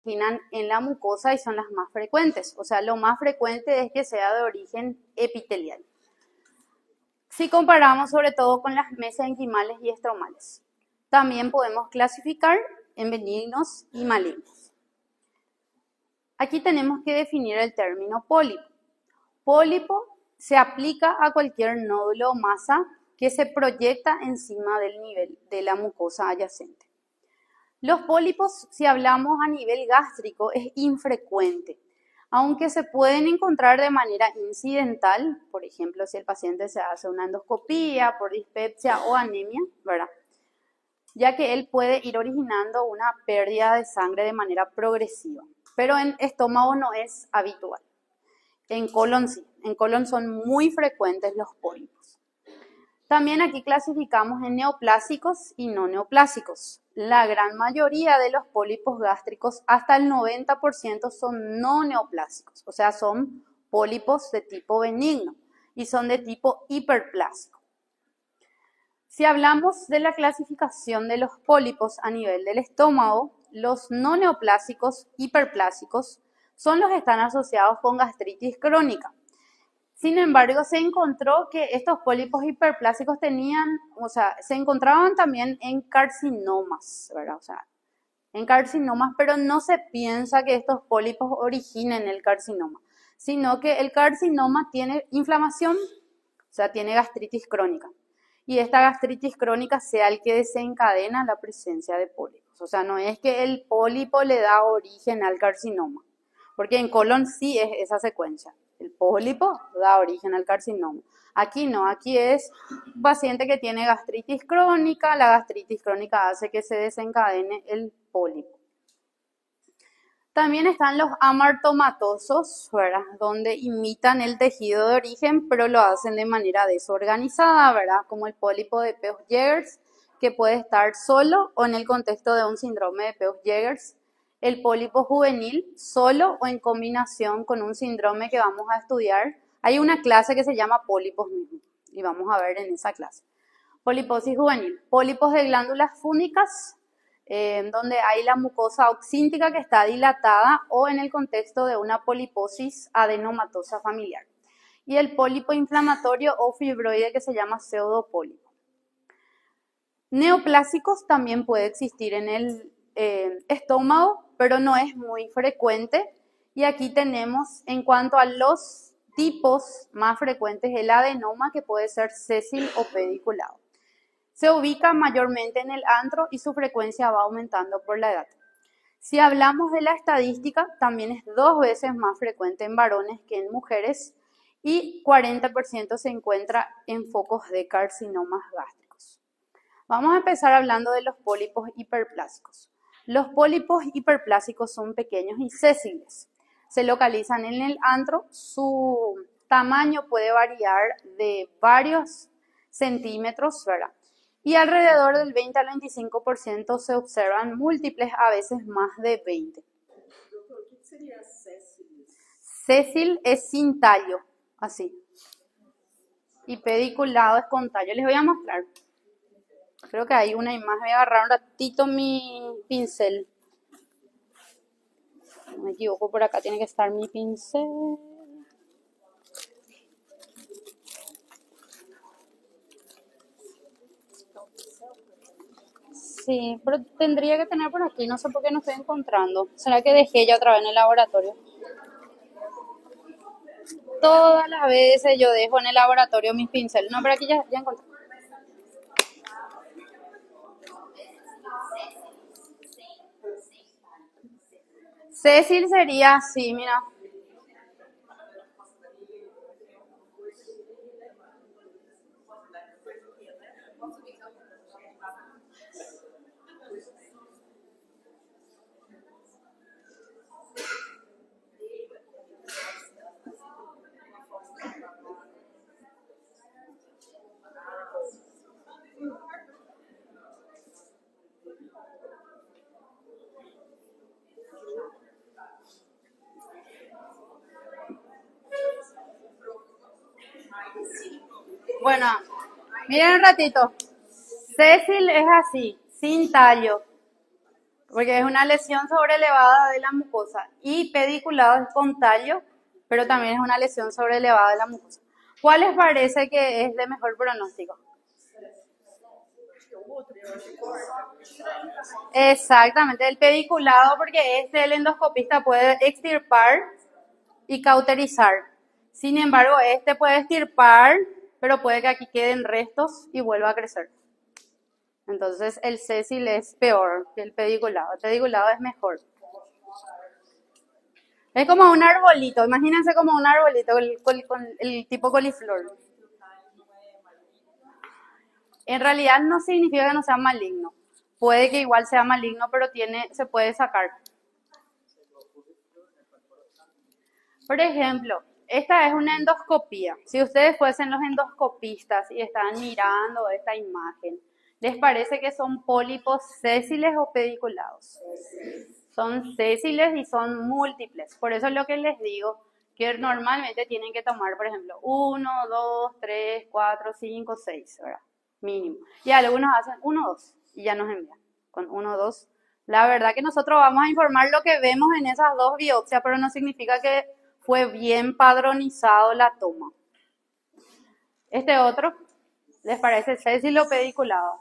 originan en la mucosa y son las más frecuentes. O sea, lo más frecuente es que sea de origen epitelial. Si comparamos sobre todo con las mesenquimales y estromales. También podemos clasificar en benignos y malignos. Aquí tenemos que definir el término pólipo. Pólipo se aplica a cualquier nódulo o masa que se proyecta encima del nivel de la mucosa adyacente. Los pólipos, si hablamos a nivel gástrico, es infrecuente, aunque se pueden encontrar de manera incidental, por ejemplo, si el paciente se hace una endoscopía por dispepsia o anemia, ¿verdad? Ya que él puede ir originando una pérdida de sangre de manera progresiva, pero en estómago no es habitual. En colon sí, en colon son muy frecuentes los pólipos. También aquí clasificamos en neoplásicos y no neoplásicos. La gran mayoría de los pólipos gástricos, hasta el 90%, son no neoplásicos, o sea, son pólipos de tipo benigno y son de tipo hiperplásico. Si hablamos de la clasificación de los pólipos a nivel del estómago, los no neoplásicos hiperplásicos son los que están asociados con gastritis crónica. Sin embargo, se encontró que estos pólipos hiperplásicos se encontraban también en carcinomas, ¿verdad? O sea, en carcinomas, pero no se piensa que estos pólipos originen el carcinoma, sino que el carcinoma tiene inflamación, o sea, tiene gastritis crónica. Y esta gastritis crónica sea el que desencadena la presencia de pólipos. O sea, no es que el pólipo le da origen al carcinoma, porque en colon sí es esa secuencia. El pólipo da origen al carcinoma. Aquí no, aquí es un paciente que tiene gastritis crónica, la gastritis crónica hace que se desencadene el pólipo. También están los amartomatosos, ¿verdad? Donde imitan el tejido de origen, pero lo hacen de manera desorganizada, ¿verdad? Como el pólipo de Peutz-Jeghers, que puede estar solo o en el contexto de un síndrome de Peutz-Jeghers. El pólipo juvenil, solo o en combinación con un síndrome que vamos a estudiar. Hay una clase que se llama pólipos mismo, y vamos a ver en esa clase. Poliposis juvenil, pólipos de glándulas fúngicas, donde hay la mucosa oxíntica que está dilatada o en el contexto de una poliposis adenomatosa familiar. Y el pólipo inflamatorio o fibroide que se llama pseudopólipo. Neoplásicos también puede existir en el estómago, pero no es muy frecuente. Y aquí tenemos, en cuanto a los tipos más frecuentes, el adenoma, que puede ser sésil o pediculado. Se ubica mayormente en el antro y su frecuencia va aumentando por la edad. Si hablamos de la estadística, también es 2 veces más frecuente en varones que en mujeres y 40% se encuentra en focos de carcinomas gástricos. Vamos a empezar hablando de los pólipos hiperplásicos. Los pólipos hiperplásicos son pequeños y sésiles. Se localizan en el antro. Su tamaño puede variar de varios centímetros, ¿verdad? Y alrededor del 20 al 25% se observan múltiples, a veces más de 20. ¿Qué sería sésil? Sésil es sin tallo, así. Y pediculado es con tallo. Les voy a mostrar. Creo que hay una imagen. Voy a agarrar un ratito mi pincel. No me equivoco, por acá tiene que estar mi pincel. Sí, pero tendría que tener por aquí, no sé por qué no estoy encontrando. ¿Será que dejé ya otra vez en el laboratorio? Todas las veces yo dejo en el laboratorio mis pinceles. No, pero aquí ya encontré. Cecil sería así, mira. Bueno, miren un ratito. Cecil es así, sin tallo. porque es una lesión sobrelevada de la mucosa. Y pediculado es con tallo, pero también es una lesión sobrelevada de la mucosa. ¿Cuál les parece que es de mejor pronóstico? Exactamente, el pediculado, porque el endoscopista puede extirpar y cauterizar. Sin embargo, puede extirpar, pero puede que aquí queden restos y vuelva a crecer. Entonces, el sésil es peor que el pediculado. El pediculado es mejor. Es como un arbolito, imagínense como un arbolito con el tipo coliflor. En realidad no significa que no sea maligno. Puede que igual sea maligno, pero se puede sacar. Por ejemplo, esta es una endoscopía. Si ustedes fuesen los endoscopistas y están mirando esta imagen, ¿les parece que son pólipos sésiles o pediculados? Son sésiles y son múltiples. Por eso es lo que les digo, que normalmente tienen que tomar, por ejemplo, 1, 2, 3, 4, 5, 6, ¿verdad? Mínimo. Y algunos hacen 1, 2 y ya nos envían con 1, 2. La verdad que nosotros vamos a informar lo que vemos en esas dos biopsias, pero no significa que fue bien padronizado la toma. Este otro, ¿les parece sésil o pediculado?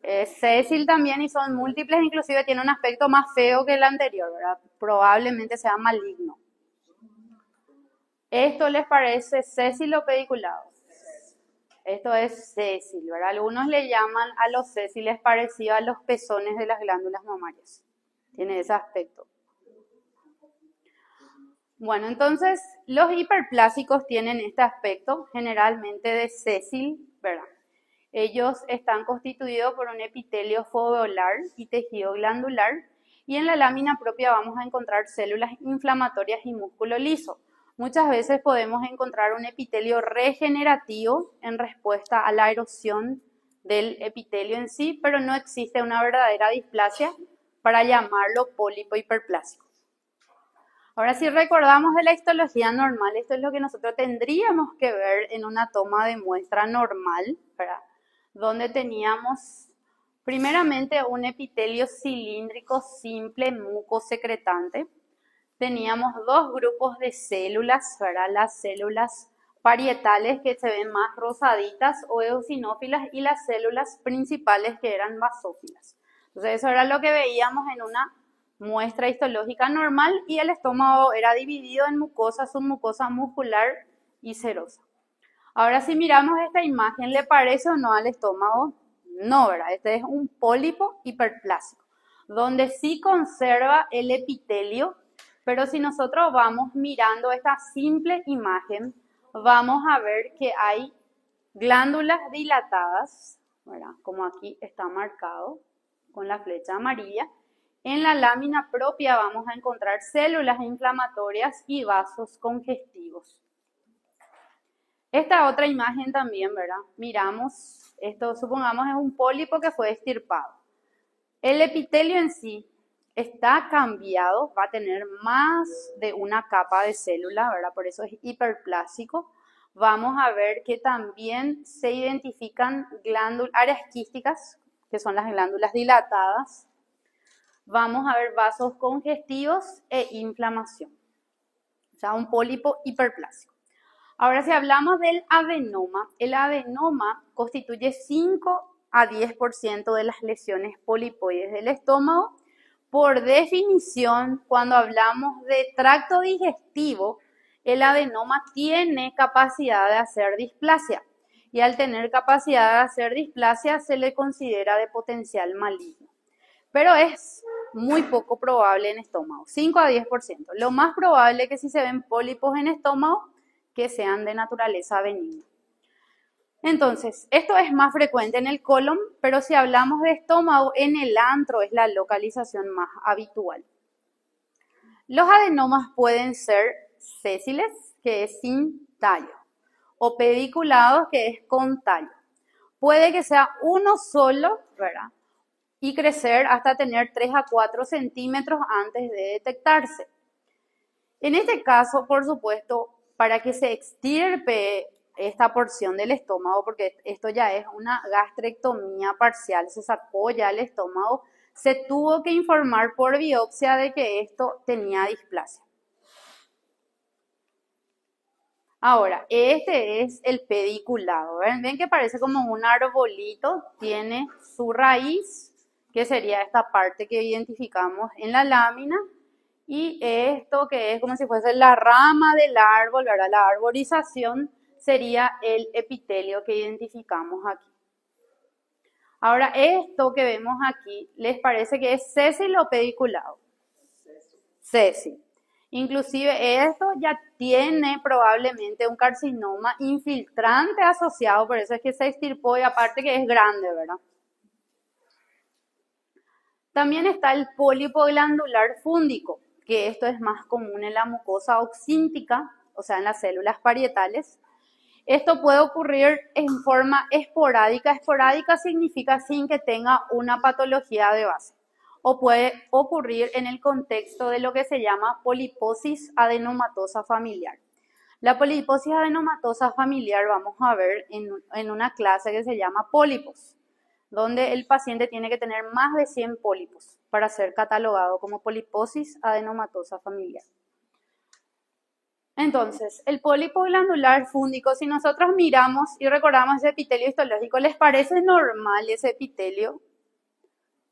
Es sésil también y son múltiples, inclusive tiene un aspecto más feo que el anterior, ¿verdad? Probablemente sea maligno. ¿Esto les parece sésil o pediculado? Esto es sésil, ¿verdad? Algunos le llaman a los sésiles parecido a los pezones de las glándulas mamarias. Tiene ese aspecto. Bueno, entonces los hiperplásicos tienen este aspecto generalmente de sésil, ¿verdad? Ellos están constituidos por un epitelio foveolar y tejido glandular, y en la lámina propia vamos a encontrar células inflamatorias y músculo liso. Muchas veces podemos encontrar un epitelio regenerativo en respuesta a la erosión del epitelio en sí, pero no existe una verdadera displasia para llamarlo pólipo hiperplásico. Ahora, si recordamos de la histología normal, esto es lo que nosotros tendríamos que ver en una toma de muestra normal, ¿verdad? Donde teníamos primeramente un epitelio cilíndrico simple mucosecretante. Teníamos dos grupos de células, ¿verdad? Las células parietales que se ven más rosaditas o eosinófilas y las células principales que eran basófilas. Entonces eso era lo que veíamos en una muestra histológica normal y el estómago era dividido en mucosa, submucosa muscular y serosa. Ahora si miramos esta imagen, ¿le parece o no al estómago? No, ¿verdad? Este es un pólipo hiperplásico, donde sí conserva el epitelio, pero si nosotros vamos mirando esta simple imagen, vamos a ver que hay glándulas dilatadas, ¿verdad? Como aquí está marcado con la flecha amarilla. En la lámina propia vamos a encontrar células inflamatorias y vasos congestivos. Esta otra imagen también, ¿verdad? Miramos, esto supongamos es un pólipo que fue extirpado. El epitelio en sí está cambiado, va a tener más de una capa de célula, ¿verdad? Por eso es hiperplásico. Vamos a ver que también se identifican áreas quísticas, que son las glándulas dilatadas. Vamos a ver vasos congestivos e inflamación. O sea, un pólipo hiperplásico. Ahora, si hablamos del adenoma, el adenoma constituye 5 a 10% de las lesiones polipoides del estómago. Por definición, cuando hablamos de tracto digestivo, el adenoma tiene capacidad de hacer displasia. Y al tener capacidad de hacer displasia, se le considera de potencial maligno. Pero es muy poco probable en estómago, 5 a 10%. Lo más probable es que si se ven pólipos en estómago, que sean de naturaleza benigna. Entonces, esto es más frecuente en el colon, pero si hablamos de estómago, en el antro es la localización más habitual. Los adenomas pueden ser sésiles, que es sin tallo, o pediculados, que es con tallo. Puede que sea uno solo, ¿verdad? Y crecer hasta tener 3 a 4 centímetros antes de detectarse. En este caso, por supuesto, para que se extirpe esta porción del estómago, porque esto ya es una gastrectomía parcial, se sacó ya el estómago, se tuvo que informar por biopsia de que esto tenía displasia. Ahora, este es el pediculado. Ven que parece como un arbolito, tiene su raíz, que sería esta parte que identificamos en la lámina, y esto que es como si fuese la rama del árbol, ¿verdad? La arborización sería el epitelio que identificamos aquí. Ahora, esto que vemos aquí, ¿les parece que es sésil o pediculado? Sésil. Inclusive esto ya tiene probablemente un carcinoma infiltrante asociado, por eso es que se extirpó y aparte que es grande, ¿verdad? También está el pólipo glandular fúndico, que esto es más común en la mucosa oxíntica, o sea, en las células parietales. Esto puede ocurrir en forma esporádica. Esporádica significa sin que tenga una patología de base. O puede ocurrir en el contexto de lo que se llama poliposis adenomatosa familiar. La poliposis adenomatosa familiar vamos a ver en una clase que se llama pólipos, donde el paciente tiene que tener más de 100 pólipos para ser catalogado como poliposis adenomatosa familiar. Entonces, el pólipo glandular fúndico, si nosotros miramos y recordamos ese epitelio histológico, ¿les parece normal ese epitelio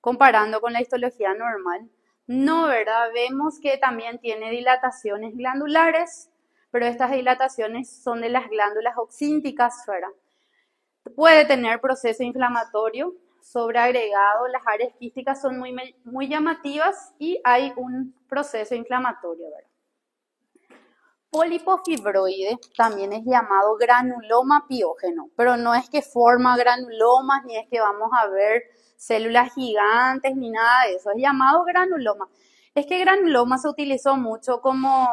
comparando con la histología normal? No, ¿verdad? Vemos que también tiene dilataciones glandulares, pero estas dilataciones son de las glándulas oxínticas, ¿verdad? Puede tener proceso inflamatorio sobreagregado, las áreas quísticas son muy llamativas y hay un proceso inflamatorio, ¿verdad? Pólipo fibroide también es llamado granuloma piógeno, pero no es que forma granulomas, ni es que vamos a ver células gigantes, ni nada de eso. Es llamado granuloma. Es que granuloma se utilizó mucho como,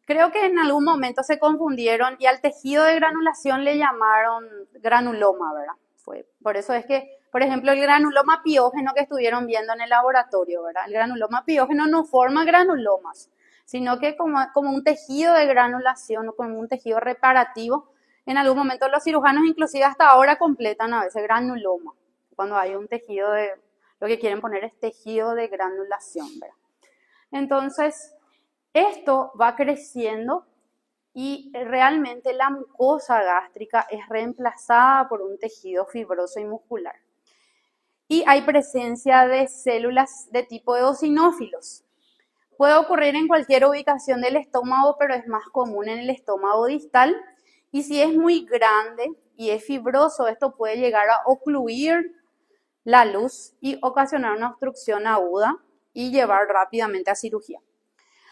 creo que en algún momento se confundieron y al tejido de granulación le llamaron granuloma, ¿verdad? Por eso es que, por ejemplo, el granuloma piógeno que estuvieron viendo en el laboratorio, ¿verdad? El granuloma piógeno no forma granulomas, sino que como un tejido de granulación o como un tejido reparativo. En algún momento los cirujanos inclusive hasta ahora completan a veces granuloma, cuando hay un tejido lo que quieren poner es tejido de granulación, ¿verdad? Entonces, esto va creciendo y realmente la mucosa gástrica es reemplazada por un tejido fibroso y muscular. Y hay presencia de células de tipo eosinófilos. Puede ocurrir en cualquier ubicación del estómago, pero es más común en el estómago distal. Y si es muy grande y es fibroso, esto puede llegar a ocluir la luz y ocasionar una obstrucción aguda y llevar rápidamente a cirugía.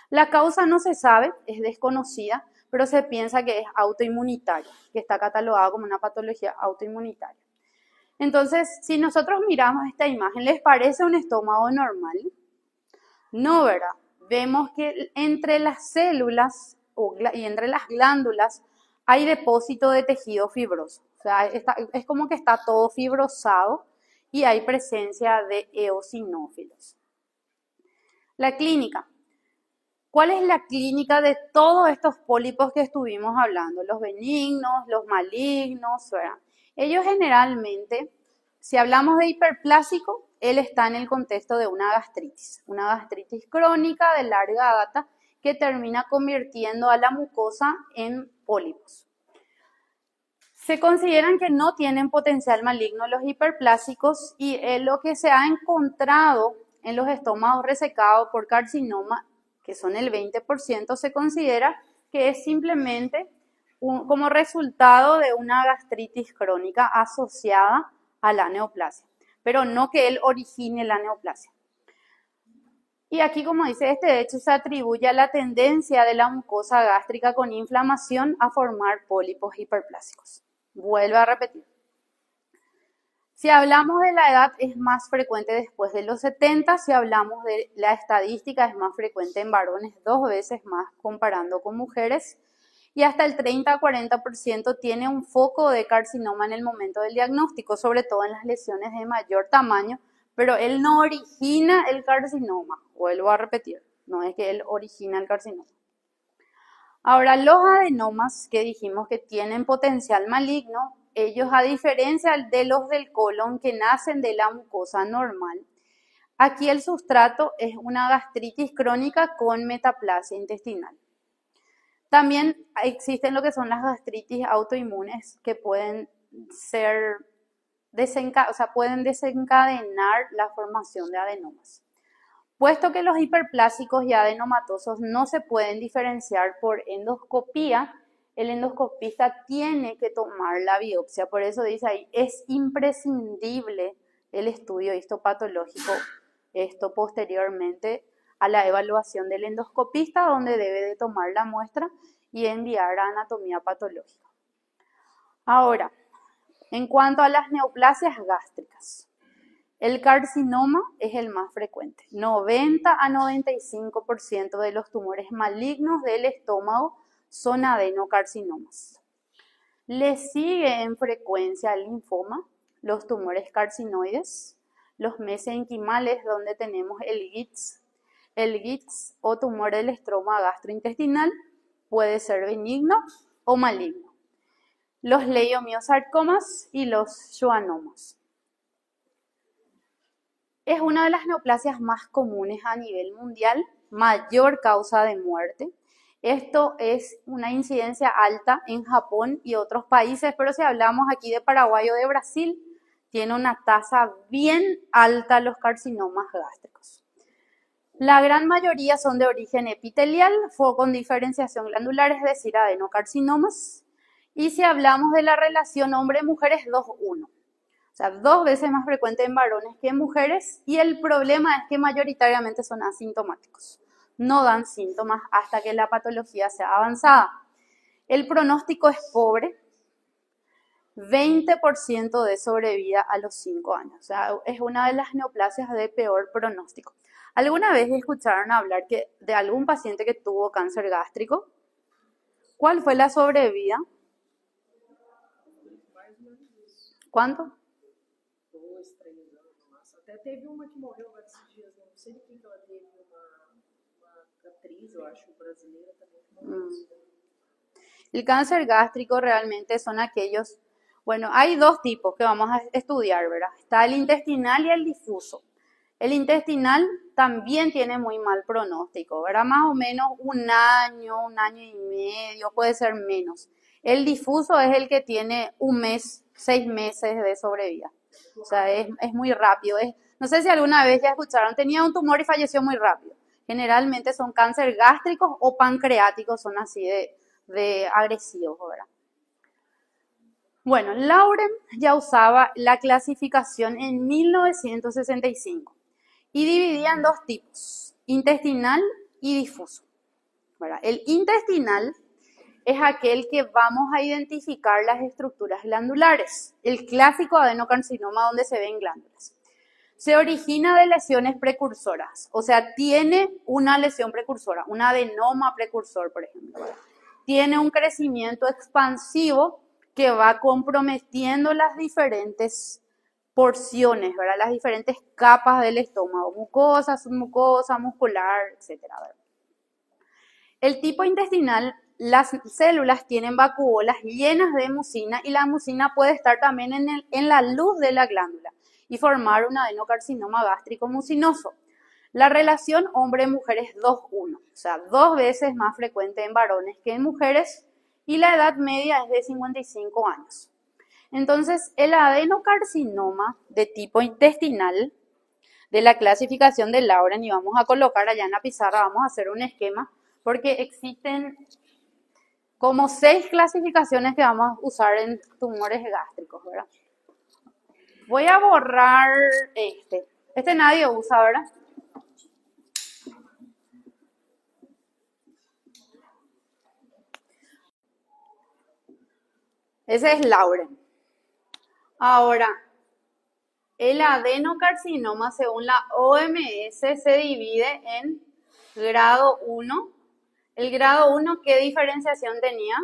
La causa no se sabe, es desconocida, pero se piensa que es autoinmunitaria, que está catalogada como una patología autoinmunitaria. Entonces, si nosotros miramos esta imagen, ¿les parece un estómago normal? No, ¿verdad? Vemos que entre las células y entre las glándulas hay depósito de tejido fibroso. O sea, es como que está todo fibrosado y hay presencia de eosinófilos. La clínica. ¿Cuál es la clínica de todos estos pólipos que estuvimos hablando? Los benignos, los malignos, ¿verdad? Ellos generalmente, si hablamos de hiperplásico, él está en el contexto de una gastritis crónica de larga data que termina convirtiendo a la mucosa en pólipos. Se consideran que no tienen potencial maligno los hiperplásicos y lo que se ha encontrado en los estómagos resecados por carcinoma, que son el 20%, se considera que es simplemente como resultado de una gastritis crónica asociada a la neoplasia, pero no que él origine la neoplasia. Y aquí, como dice, este hecho se atribuye a la tendencia de la mucosa gástrica con inflamación a formar pólipos hiperplásicos. Vuelvo a repetir. Si hablamos de la edad, es más frecuente después de los 70. Si hablamos de la estadística, es más frecuente en varones, 2 veces más comparando con mujeres. Y hasta el 30-40% tiene un foco de carcinoma en el momento del diagnóstico, sobre todo en las lesiones de mayor tamaño, pero él no origina el carcinoma. Vuelvo a repetir, no es que él origina el carcinoma. Ahora, los adenomas que dijimos que tienen potencial maligno, ellos, a diferencia de los del colon que nacen de la mucosa normal, Aquí el sustrato es una gastritis crónica con metaplasia intestinal. También existen lo que son las gastritis autoinmunes que pueden ser pueden desencadenar la formación de adenomas. Puesto que los hiperplásicos y adenomatosos no se pueden diferenciar por endoscopía, el endoscopista tiene que tomar la biopsia. Por eso dice ahí, es imprescindible el estudio histopatológico, esto posteriormente a la evaluación del endoscopista, donde debe de tomar la muestra y enviar a anatomía patológica. Ahora, en cuanto a las neoplasias gástricas, el carcinoma es el más frecuente. 90 a 95% de los tumores malignos del estómago son adenocarcinomas. Le sigue en frecuencia el linfoma, los tumores carcinoides, los mesenquimales donde tenemos el GITS o tumor del estroma gastrointestinal puede ser benigno o maligno. Los leiomiosarcomas y los schwannomas. Es una de las neoplasias más comunes a nivel mundial, mayor causa de muerte. Esto es una incidencia alta en Japón y otros países, pero si hablamos aquí de Paraguay o de Brasil, tiene una tasa bien alta los carcinomas gástricos. La gran mayoría son de origen epitelial, con diferenciación glandular, es decir, adenocarcinomas. Y si hablamos de la relación hombre-mujer es 2:1. O sea, 2 veces más frecuente en varones que en mujeres. Y el problema es que mayoritariamente son asintomáticos. No dan síntomas hasta que la patología sea avanzada. El pronóstico es pobre. 20% de sobrevida a los 5 años. O sea, es una de las neoplasias de peor pronóstico. ¿Alguna vez escucharon hablar de algún paciente que tuvo cáncer gástrico? ¿Cuál fue la sobrevida? Quanto? 2, 3 anos no máximo. Até teve uma que morreu agora esses dias, não sei de quem que ela teve, uma atriz, eu acho, brasileira também que morreu. El cáncer gástrico realmente son aquellos, bueno, hay 2 tipos que vamos a estudiar, ¿verdad? Está el intestinal y el difuso. El intestinal también tiene muy mal pronóstico, ¿verdad? Más o menos 1 año, 1 año y medio, puede ser menos. El difuso es el que tiene 1 mes, 6 meses de sobrevida. O sea, es muy rápido. No sé si alguna vez ya escucharon, tenía un tumor y falleció muy rápido. Generalmente son cáncer gástricos o pancreáticos, son así de agresivos, ¿verdad? Bueno, Lauren ya usaba la clasificación en 1965 y dividía en 2 tipos, intestinal y difuso, ¿verdad? El intestinal es aquel que vamos a identificar las estructuras glandulares, el clásico adenocarcinoma donde se ven glándulas. Se origina de lesiones precursoras, o sea, tiene una lesión precursora, un adenoma precursor, por ejemplo, ¿verdad? Tiene un crecimiento expansivo que va comprometiendo las diferentes porciones, ¿verdad? Las diferentes capas del estómago, mucosa, submucosa, muscular, etc. El tipo intestinal, las células tienen vacuolas llenas de mucina y la mucina puede estar también en la luz de la glándula y formar un adenocarcinoma gástrico mucinoso. La relación hombre-mujer es 2:1, o sea, 2 veces más frecuente en varones que en mujeres y la edad media es de 55 años. Entonces, el adenocarcinoma de tipo intestinal de la clasificación de Lauren, y vamos a colocar allá en la pizarra, vamos a hacer un esquema, porque existen como 6 clasificaciones que vamos a usar en tumores gástricos, ¿verdad? Voy a borrar este. Este nadie usa, ¿verdad? Ese es Lauren. Ahora, el adenocarcinoma, según la OMS, se divide en grado 1. El grado 1, ¿qué diferenciación tenía?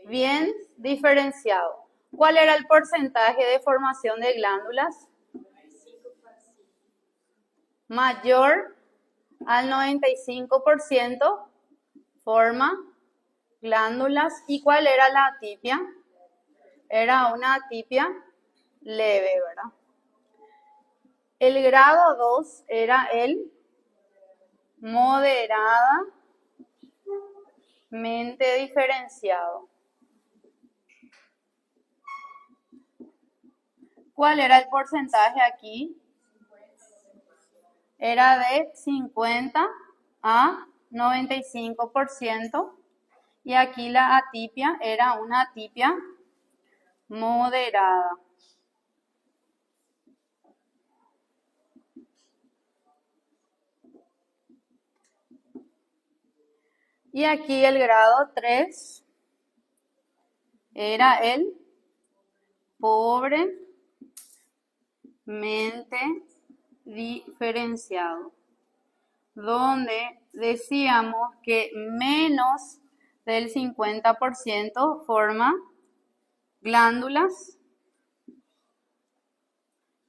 Bien diferenciado. ¿Cuál era el porcentaje de formación de glándulas? Mayor al 95% forma glándulas. ¿Y cuál era la atipia? Era una atipia leve, ¿verdad? El grado 2 era el moderadamente diferenciado. ¿Cuál era el porcentaje aquí? Era de 50 a 95%. Y aquí la atipia era una atipia moderada. Y aquí el grado 3 era el pobremente diferenciado, donde decíamos que menos del 50% forma glándulas.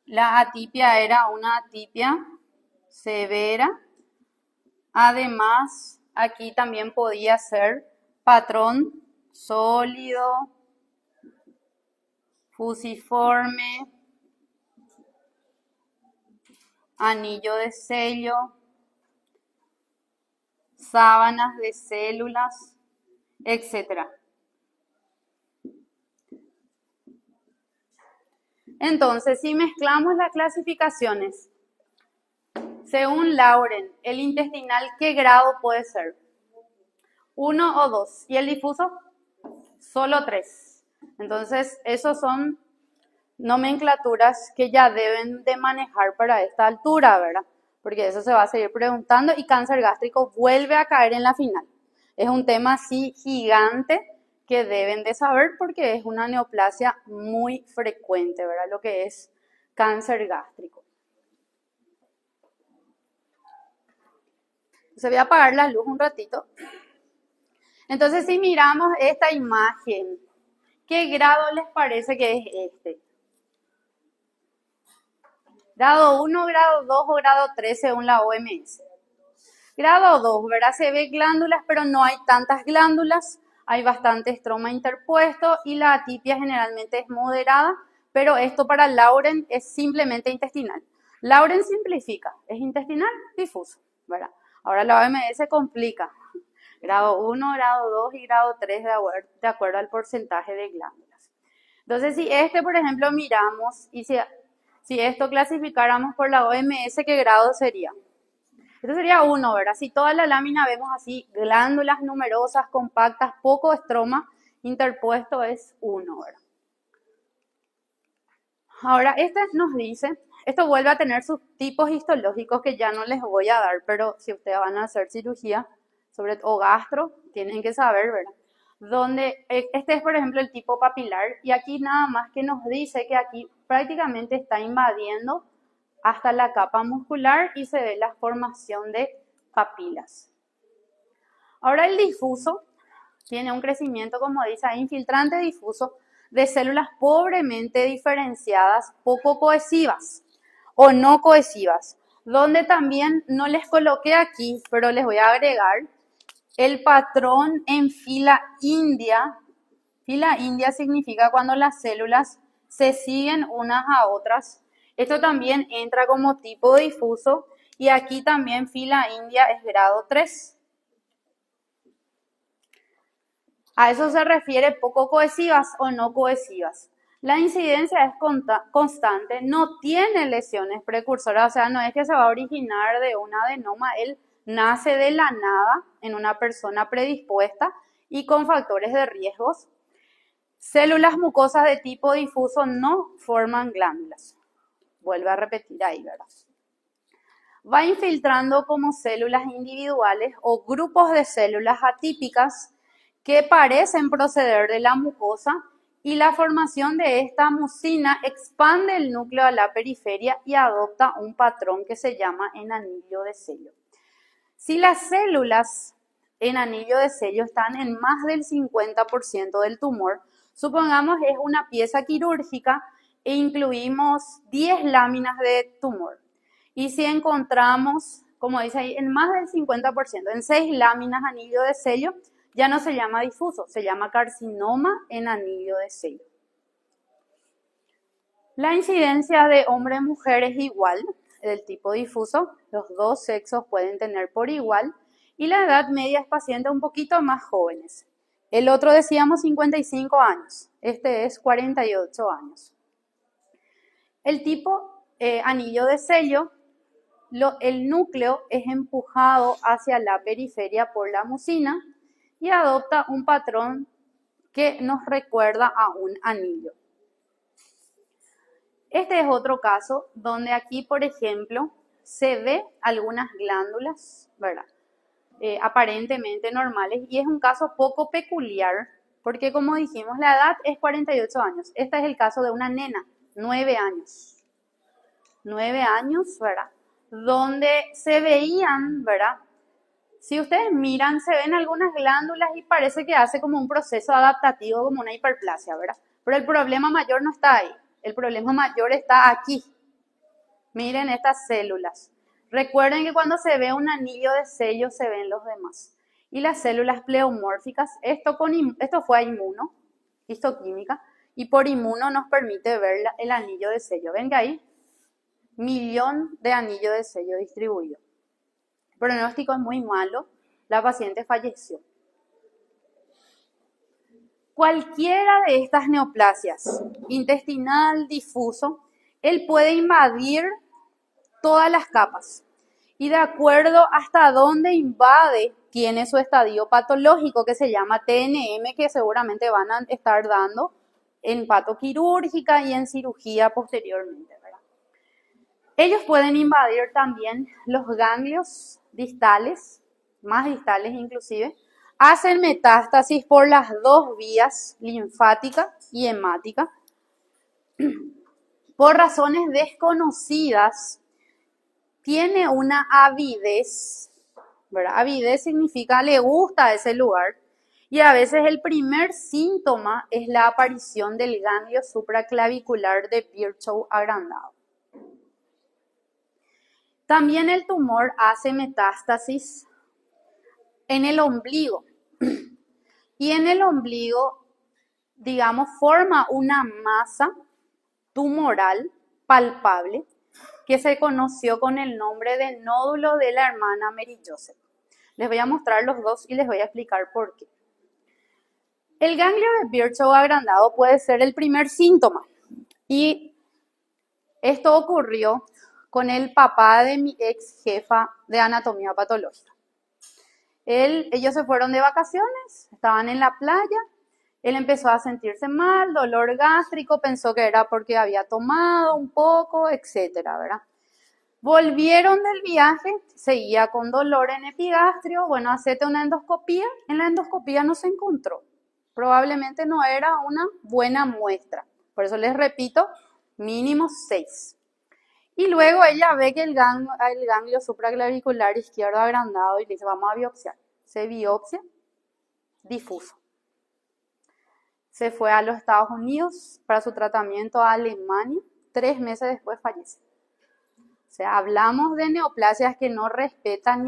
La atipia era una atipia severa. Además, aquí también podía ser patrón sólido, fusiforme, anillo de sello, sábanas de células, etc. Entonces, si mezclamos las clasificaciones, según Lauren, el intestinal, ¿qué grado puede ser? 1 o 2. ¿Y el difuso? Solo 3. Entonces, esos son nomenclaturas que ya deben de manejar para esta altura, ¿verdad? Porque eso se va a seguir preguntando y cáncer gástrico vuelve a caer en la final. Es un tema así gigante que deben de saber porque es una neoplasia muy frecuente, ¿verdad? Lo que es cáncer gástrico. Se voy a apagar la luz un ratito. Entonces, si miramos esta imagen, ¿qué grado les parece que es este? ¿Grado 1, grado 2 o grado 3 según la OMS? Grado 2, ¿verdad? Se ve glándulas, pero no hay tantas glándulas. Hay bastante estroma interpuesto y la atipia generalmente es moderada, pero esto para Lauren es simplemente intestinal. Lauren simplifica, es intestinal difuso, ¿verdad? Ahora la OMS complica. Grado 1, grado 2 y grado 3 de acuerdo al porcentaje de glándulas. Entonces, si este, por ejemplo, miramos y si esto clasificáramos por la OMS, ¿qué grado sería? Esto sería 1, ¿verdad? Si toda la lámina vemos así, glándulas numerosas, compactas, poco estroma interpuesto es 1, ¿verdad? Ahora, este nos dice, esto vuelve a tener sus tipos histológicos que ya no les voy a dar, pero si ustedes van a hacer cirugía o gastro, tienen que saber, ¿verdad? Donde este es, por ejemplo, el tipo papilar y aquí nada más que nos dice que aquí prácticamente está invadiendo hasta la capa muscular y se ve la formación de papilas. Ahora el difuso tiene un crecimiento, como dice ahí, infiltrante difuso de células pobremente diferenciadas, poco cohesivas o no cohesivas, donde también no les coloqué aquí, pero les voy a agregar el patrón en fila india. Fila india significa cuando las células se siguen unas a otras. Esto también entra como tipo difuso y aquí también fila india es grado 3. A eso se refiere poco cohesivas o no cohesivas. La incidencia es constante, no tiene lesiones precursoras, o sea, no es que se va a originar de un adenoma, él nace de la nada en una persona predispuesta y con factores de riesgos. Células mucosas de tipo difuso no forman glándulas. Vuelve a repetir ahí, ¿verdad? Va infiltrando como células individuales o grupos de células atípicas que parecen proceder de la mucosa y la formación de esta mucina expande el núcleo a la periferia y adopta un patrón que se llama en anillo de sello. Si las células en anillo de sello están en más del 50% del tumor, supongamos es una pieza quirúrgica e incluimos 10 láminas de tumor. Y si encontramos, como dice ahí, en más del 50%, en 6 láminas anillo de sello, ya no se llama difuso, se llama carcinoma en anillo de sello. La incidencia de hombre-mujer es igual, del tipo difuso, los dos sexos pueden tener por igual y la edad media es pacientes un poquito más jóvenes. El otro decíamos 55 años, este es 48 años. El tipo anillo de sello, el núcleo es empujado hacia la periferia por la mucina y adopta un patrón que nos recuerda a un anillo. Este es otro caso donde aquí, por ejemplo, se ve algunas glándulas, ¿verdad? Aparentemente normales y es un caso poco peculiar porque como dijimos la edad es 48 años. Este es el caso de una nena, 9 años. 9 años, ¿verdad? Donde se veían, ¿verdad? Si ustedes miran, se ven algunas glándulas y parece que hace como un proceso adaptativo, como una hiperplasia, ¿verdad? Pero el problema mayor no está ahí. El problema mayor está aquí. Miren estas células. Recuerden que cuando se ve un anillo de sello se ven los demás. Y las células pleomórficas, esto fue a inmuno, histoquímica, y por inmuno nos permite ver el anillo de sello. Ven que hay 1.000.000 de anillos de sello distribuidos. El pronóstico es muy malo, la paciente falleció. Cualquiera de estas neoplasias, intestinal, difuso, él puede invadir todas las capas y de acuerdo hasta dónde invade tiene su estadio patológico que se llama TNM, que seguramente van a estar dando en patoquirúrgica y en cirugía posteriormente, ¿verdad? Ellos pueden invadir también los ganglios distales, más distales inclusive, hacen metástasis por las dos vías, linfática y hemática. Por razones desconocidas, tiene una avidez, ¿verdad? Avidez significa le gusta ese lugar y a veces el primer síntoma es la aparición del ganglio supraclavicular de Virchow agrandado. También el tumor hace metástasis en el ombligo y en el ombligo, digamos, forma una masa tumoral palpable que se conoció con el nombre de nódulo de la hermana Mary Joseph. Les voy a mostrar los dos y les voy a explicar por qué. El ganglio de Virchow agrandado puede ser el primer síntoma y esto ocurrió con el papá de mi ex jefa de anatomía patológica. Ellos se fueron de vacaciones, estaban en la playa, él empezó a sentirse mal, dolor gástrico, pensó que era porque había tomado un poco, etcétera, ¿verdad? Volvieron del viaje, seguía con dolor en epigastrio, bueno, hacete una endoscopía, en la endoscopía no se encontró, probablemente no era una buena muestra, por eso les repito, mínimo 6. Y luego ella ve que el ganglio supraclavicular izquierdo agrandado y le dice, vamos a biopsiar. Se biopsia, difuso. Se fue a los Estados Unidos para su tratamiento a Alemania. 3 meses después fallece. O sea, hablamos de neoplasias que no respetan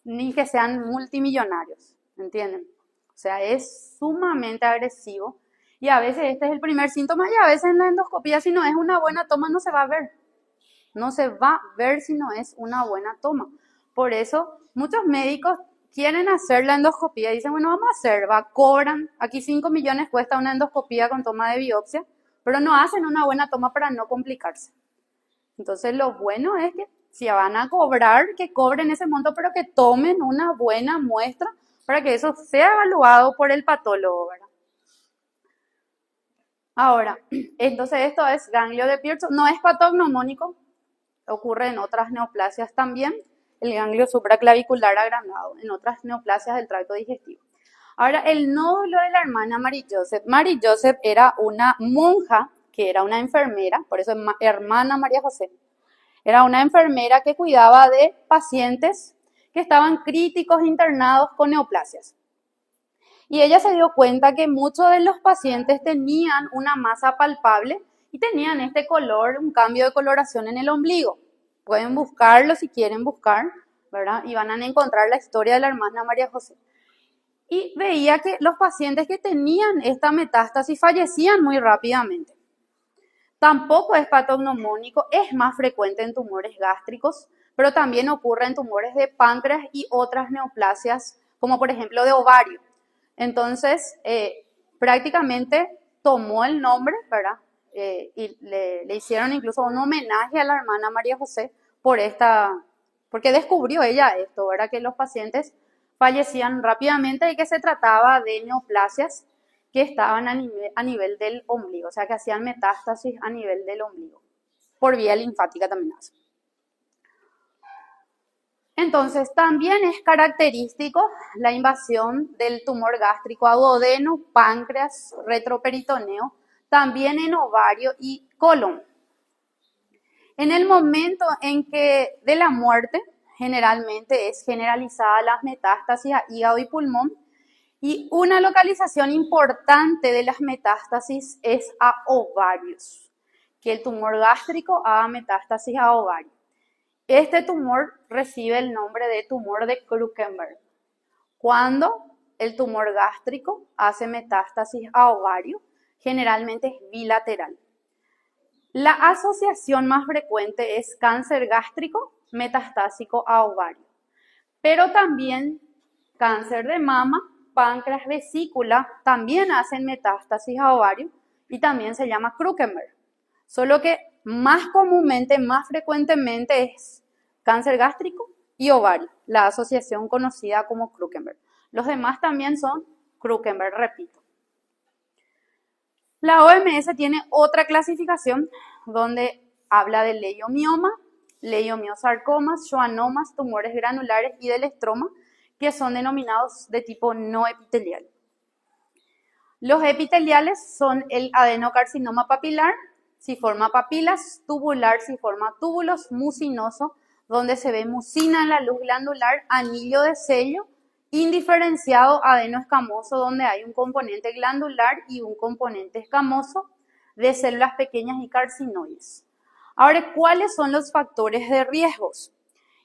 ni que sean multimillonarios. ¿Entienden? O sea, es sumamente agresivo. Y a veces este es el primer síntoma y a veces en la endoscopía si no es una buena toma no se va a ver. No se va a ver si no es una buena toma. Por eso muchos médicos quieren hacer la endoscopía y dicen, bueno, vamos a hacer, cobran, aquí 5 millones cuesta una endoscopía con toma de biopsia, pero no hacen una buena toma para no complicarse. Entonces lo bueno es que si van a cobrar, que cobren ese monto, pero que tomen una buena muestra para que eso sea evaluado por el patólogo, ¿verdad? Ahora, entonces esto es ganglio de Virchow, no es patognomónico, ocurre en otras neoplasias también, el ganglio supraclavicular agrandado, en otras neoplasias del tracto digestivo. Ahora, el nódulo de la hermana Mary Joseph. Mary Joseph era una monja, que era una enfermera, por eso es hermana María José. Era una enfermera que cuidaba de pacientes que estaban críticos internados con neoplasias. Y ella se dio cuenta que muchos de los pacientes tenían una masa palpable y tenían este color, un cambio de coloración en el ombligo. Pueden buscarlo si quieren buscar, ¿verdad? Y van a encontrar la historia de la hermana María José. Y veía que los pacientes que tenían esta metástasis fallecían muy rápidamente. Tampoco es patognomónico, es más frecuente en tumores gástricos, pero también ocurre en tumores de páncreas y otras neoplasias, como por ejemplo de ovario. Entonces, prácticamente tomó el nombre, ¿verdad? Y le hicieron incluso un homenaje a la hermana María José porque descubrió ella esto, ¿verdad? Que los pacientes fallecían rápidamente y que se trataba de neoplasias que estaban a nivel del ombligo, o sea, que hacían metástasis a nivel del ombligo, por vía linfática también hace. Entonces, también es característico la invasión del tumor gástrico a duodeno, páncreas, retroperitoneo, también en ovario y colon. En el momento en que de la muerte, generalmente es generalizada las metástasis a hígado y pulmón, y una localización importante de las metástasis es a ovarios, que el tumor gástrico haga metástasis a ovario. Este tumor recibe el nombre de tumor de Krukenberg. Cuando el tumor gástrico hace metástasis a ovario, generalmente es bilateral. La asociación más frecuente es cáncer gástrico metastásico a ovario, pero también cáncer de mama, páncreas, vesícula, también hacen metástasis a ovario y también se llama Krukenberg. Solo que más comúnmente, más frecuentemente es cáncer gástrico y ovario, la asociación conocida como Krukenberg. Los demás también son Krukenberg, repito. La OMS tiene otra clasificación donde habla de leiomioma, leiomiosarcomas, schwannomas, tumores granulares y del estroma, que son denominados de tipo no epitelial. Los epiteliales son el adenocarcinoma papilar, si forma papilas, tubular, si forma túbulos, mucinoso, donde se ve mucina en la luz glandular, anillo de sello, indiferenciado adenoescamoso, donde hay un componente glandular y un componente escamoso de células pequeñas y carcinoides. Ahora, ¿cuáles son los factores de riesgos?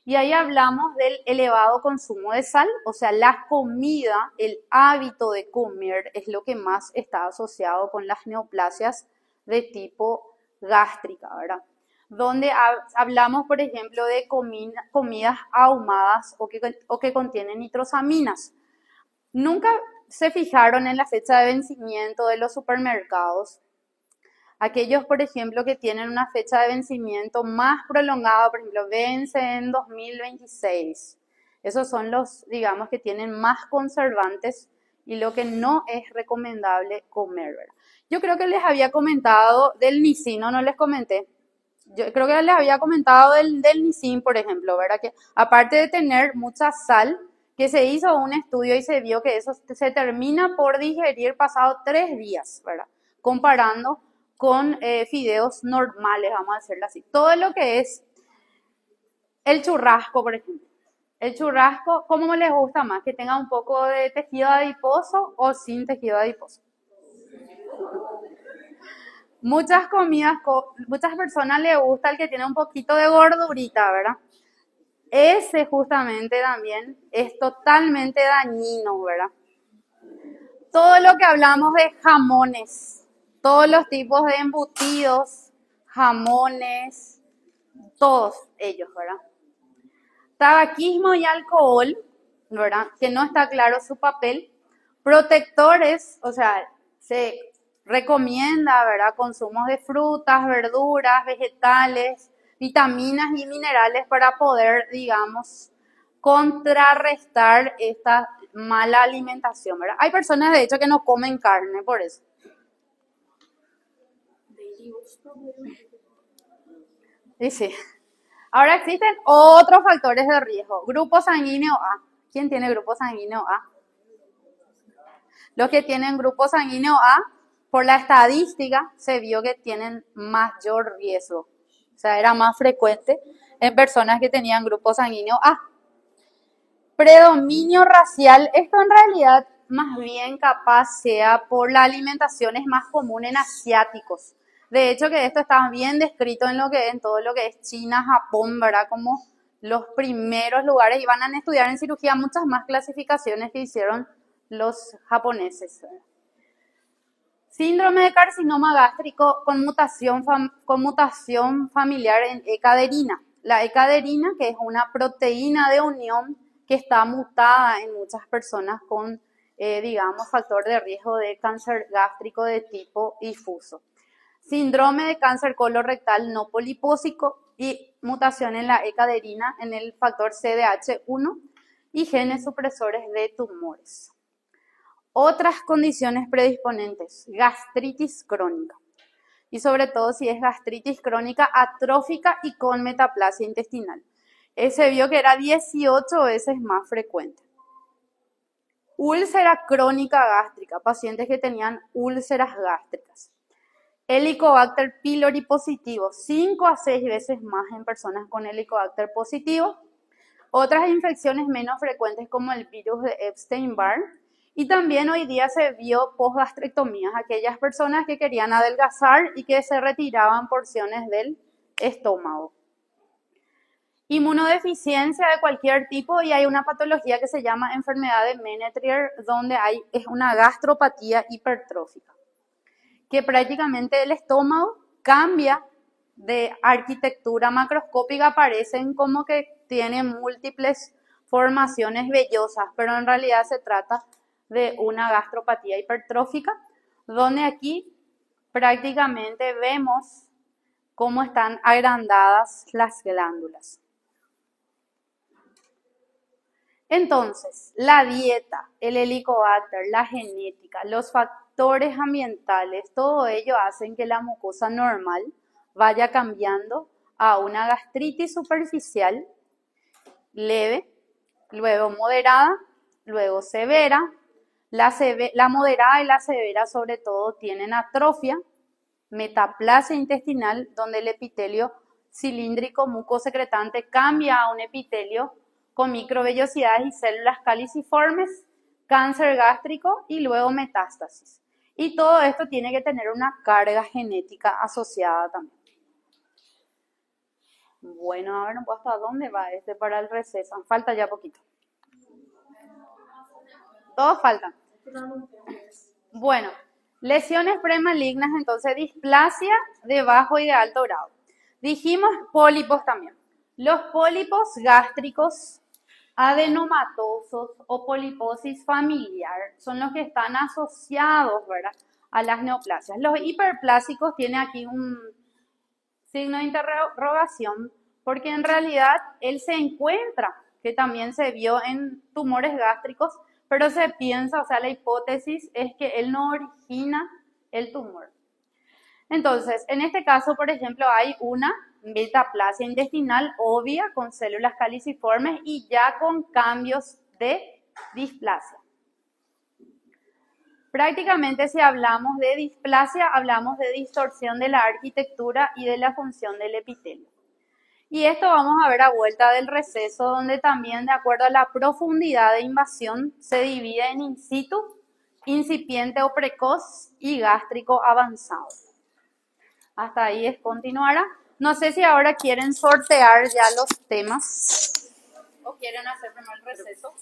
Y ahí hablamos del elevado consumo de sal, o sea, la comida, el hábito de comer es lo que más está asociado con las neoplasias de tipo gástrica, ¿verdad? Donde hablamos, por ejemplo, de comidas ahumadas o que contienen nitrosaminas. Nunca se fijaron en la fecha de vencimiento de los supermercados. Aquellos, por ejemplo, que tienen una fecha de vencimiento más prolongada, por ejemplo, vence en 2026. Esos son los, digamos, que tienen más conservantes y lo que no es recomendable comer, ¿verdad? Yo creo que les había comentado del Nisino, no les comenté. Yo creo que les había comentado del Nisin, por ejemplo, ¿verdad? Que aparte de tener mucha sal, que se hizo un estudio y se vio que eso se termina por digerir pasado 3 días, ¿verdad? Comparando con fideos normales, vamos a decirlo así. Todo lo que es el churrasco, por ejemplo. El churrasco, ¿cómo les gusta más? ¿Que tenga un poco de tejido adiposo o sin tejido adiposo? Muchas comidas, muchas personas les gusta el que tiene un poquito de gordurita, ¿verdad? Ese justamente también es totalmente dañino, ¿verdad? Todo lo que hablamos de jamones, todos los tipos de embutidos, jamones, todos ellos, ¿verdad? Tabaquismo y alcohol, ¿verdad? Que no está claro su papel. Protectores, o sea, se recomienda, ¿verdad? Consumos de frutas, verduras, vegetales, vitaminas y minerales para poder, digamos, contrarrestar esta mala alimentación, ¿verdad? Hay personas, de hecho, que no comen carne por eso. Y sí. Ahora existen otros factores de riesgo. Grupo sanguíneo A. ¿Quién tiene grupo sanguíneo A? Los que tienen grupo sanguíneo A, por la estadística, se vio que tienen mayor riesgo. O sea, era más frecuente en personas que tenían grupo sanguíneo A. Predominio racial, esto en realidad más bien capaz sea por la alimentación, es más común en asiáticos. De hecho, que esto está bien descrito en todo lo que es China, Japón, ¿verdad? Como los primeros lugares, y van a estudiar en cirugía muchas más clasificaciones que hicieron los japoneses. Síndrome de carcinoma gástrico con mutación familiar en ecaderina. La ecaderina, que es una proteína de unión que está mutada en muchas personas con, digamos, factor de riesgo de cáncer gástrico de tipo difuso. Síndrome de cáncer colorectal no polipósico y mutación en la ecaderina en el factor CDH1 y genes supresores de tumores. Otras condiciones predisponentes, gastritis crónica. Y sobre todo si es gastritis crónica atrófica y con metaplasia intestinal. Se vio que era 18 veces más frecuente. Úlcera crónica gástrica, pacientes que tenían úlceras gástricas. Helicobacter pylori positivo, 5 a 6 veces más en personas con Helicobacter positivo. Otras infecciones menos frecuentes como el virus de Epstein-Barr. Y también hoy día se vio posgastrectomías, aquellas personas que querían adelgazar y que se retiraban porciones del estómago. Inmunodeficiencia de cualquier tipo y hay una patología que se llama enfermedad de Menetrier, donde es una gastropatía hipertrófica, que prácticamente el estómago cambia de arquitectura macroscópica, parecen como que tienen múltiples formaciones vellosas, pero en realidad se trata de una gastropatía hipertrófica, donde aquí prácticamente vemos cómo están agrandadas las glándulas. Entonces, la dieta, el helicobacter, la genética, los factores ambientales, todo ello hacen que la mucosa normal vaya cambiando a una gastritis superficial leve, luego moderada, luego severa. La moderada y la severa sobre todo tienen atrofia, metaplasia intestinal, donde el epitelio cilíndrico mucosecretante cambia a un epitelio con microvellosidades y células caliciformes, cáncer gástrico y luego metástasis. Y todo esto tiene que tener una carga genética asociada también. Bueno, a ver, ¿hasta dónde va este para el receso? Falta ya poquito. Todos faltan. Bueno, lesiones premalignas, entonces displasia de bajo y de alto grado. Dijimos pólipos también. Los pólipos gástricos adenomatosos o poliposis familiar son los que están asociados, ¿verdad?, a las neoplasias. Los hiperplásicos tienen aquí un signo de interrogación porque en realidad él se encuentra, que también se vio en tumores gástricos, pero se piensa, o sea, la hipótesis es que él no origina el tumor. Entonces, en este caso, por ejemplo, hay una metaplasia intestinal obvia con células caliciformes y ya con cambios de displasia. Prácticamente si hablamos de displasia, hablamos de distorsión de la arquitectura y de la función del epitelio. Y esto vamos a ver a vuelta del receso, donde también de acuerdo a la profundidad de invasión se divide en in situ, incipiente o precoz y gástrico avanzado. Hasta ahí es continuará. No sé si ahora quieren sortear ya los temas o quieren hacer primero el receso.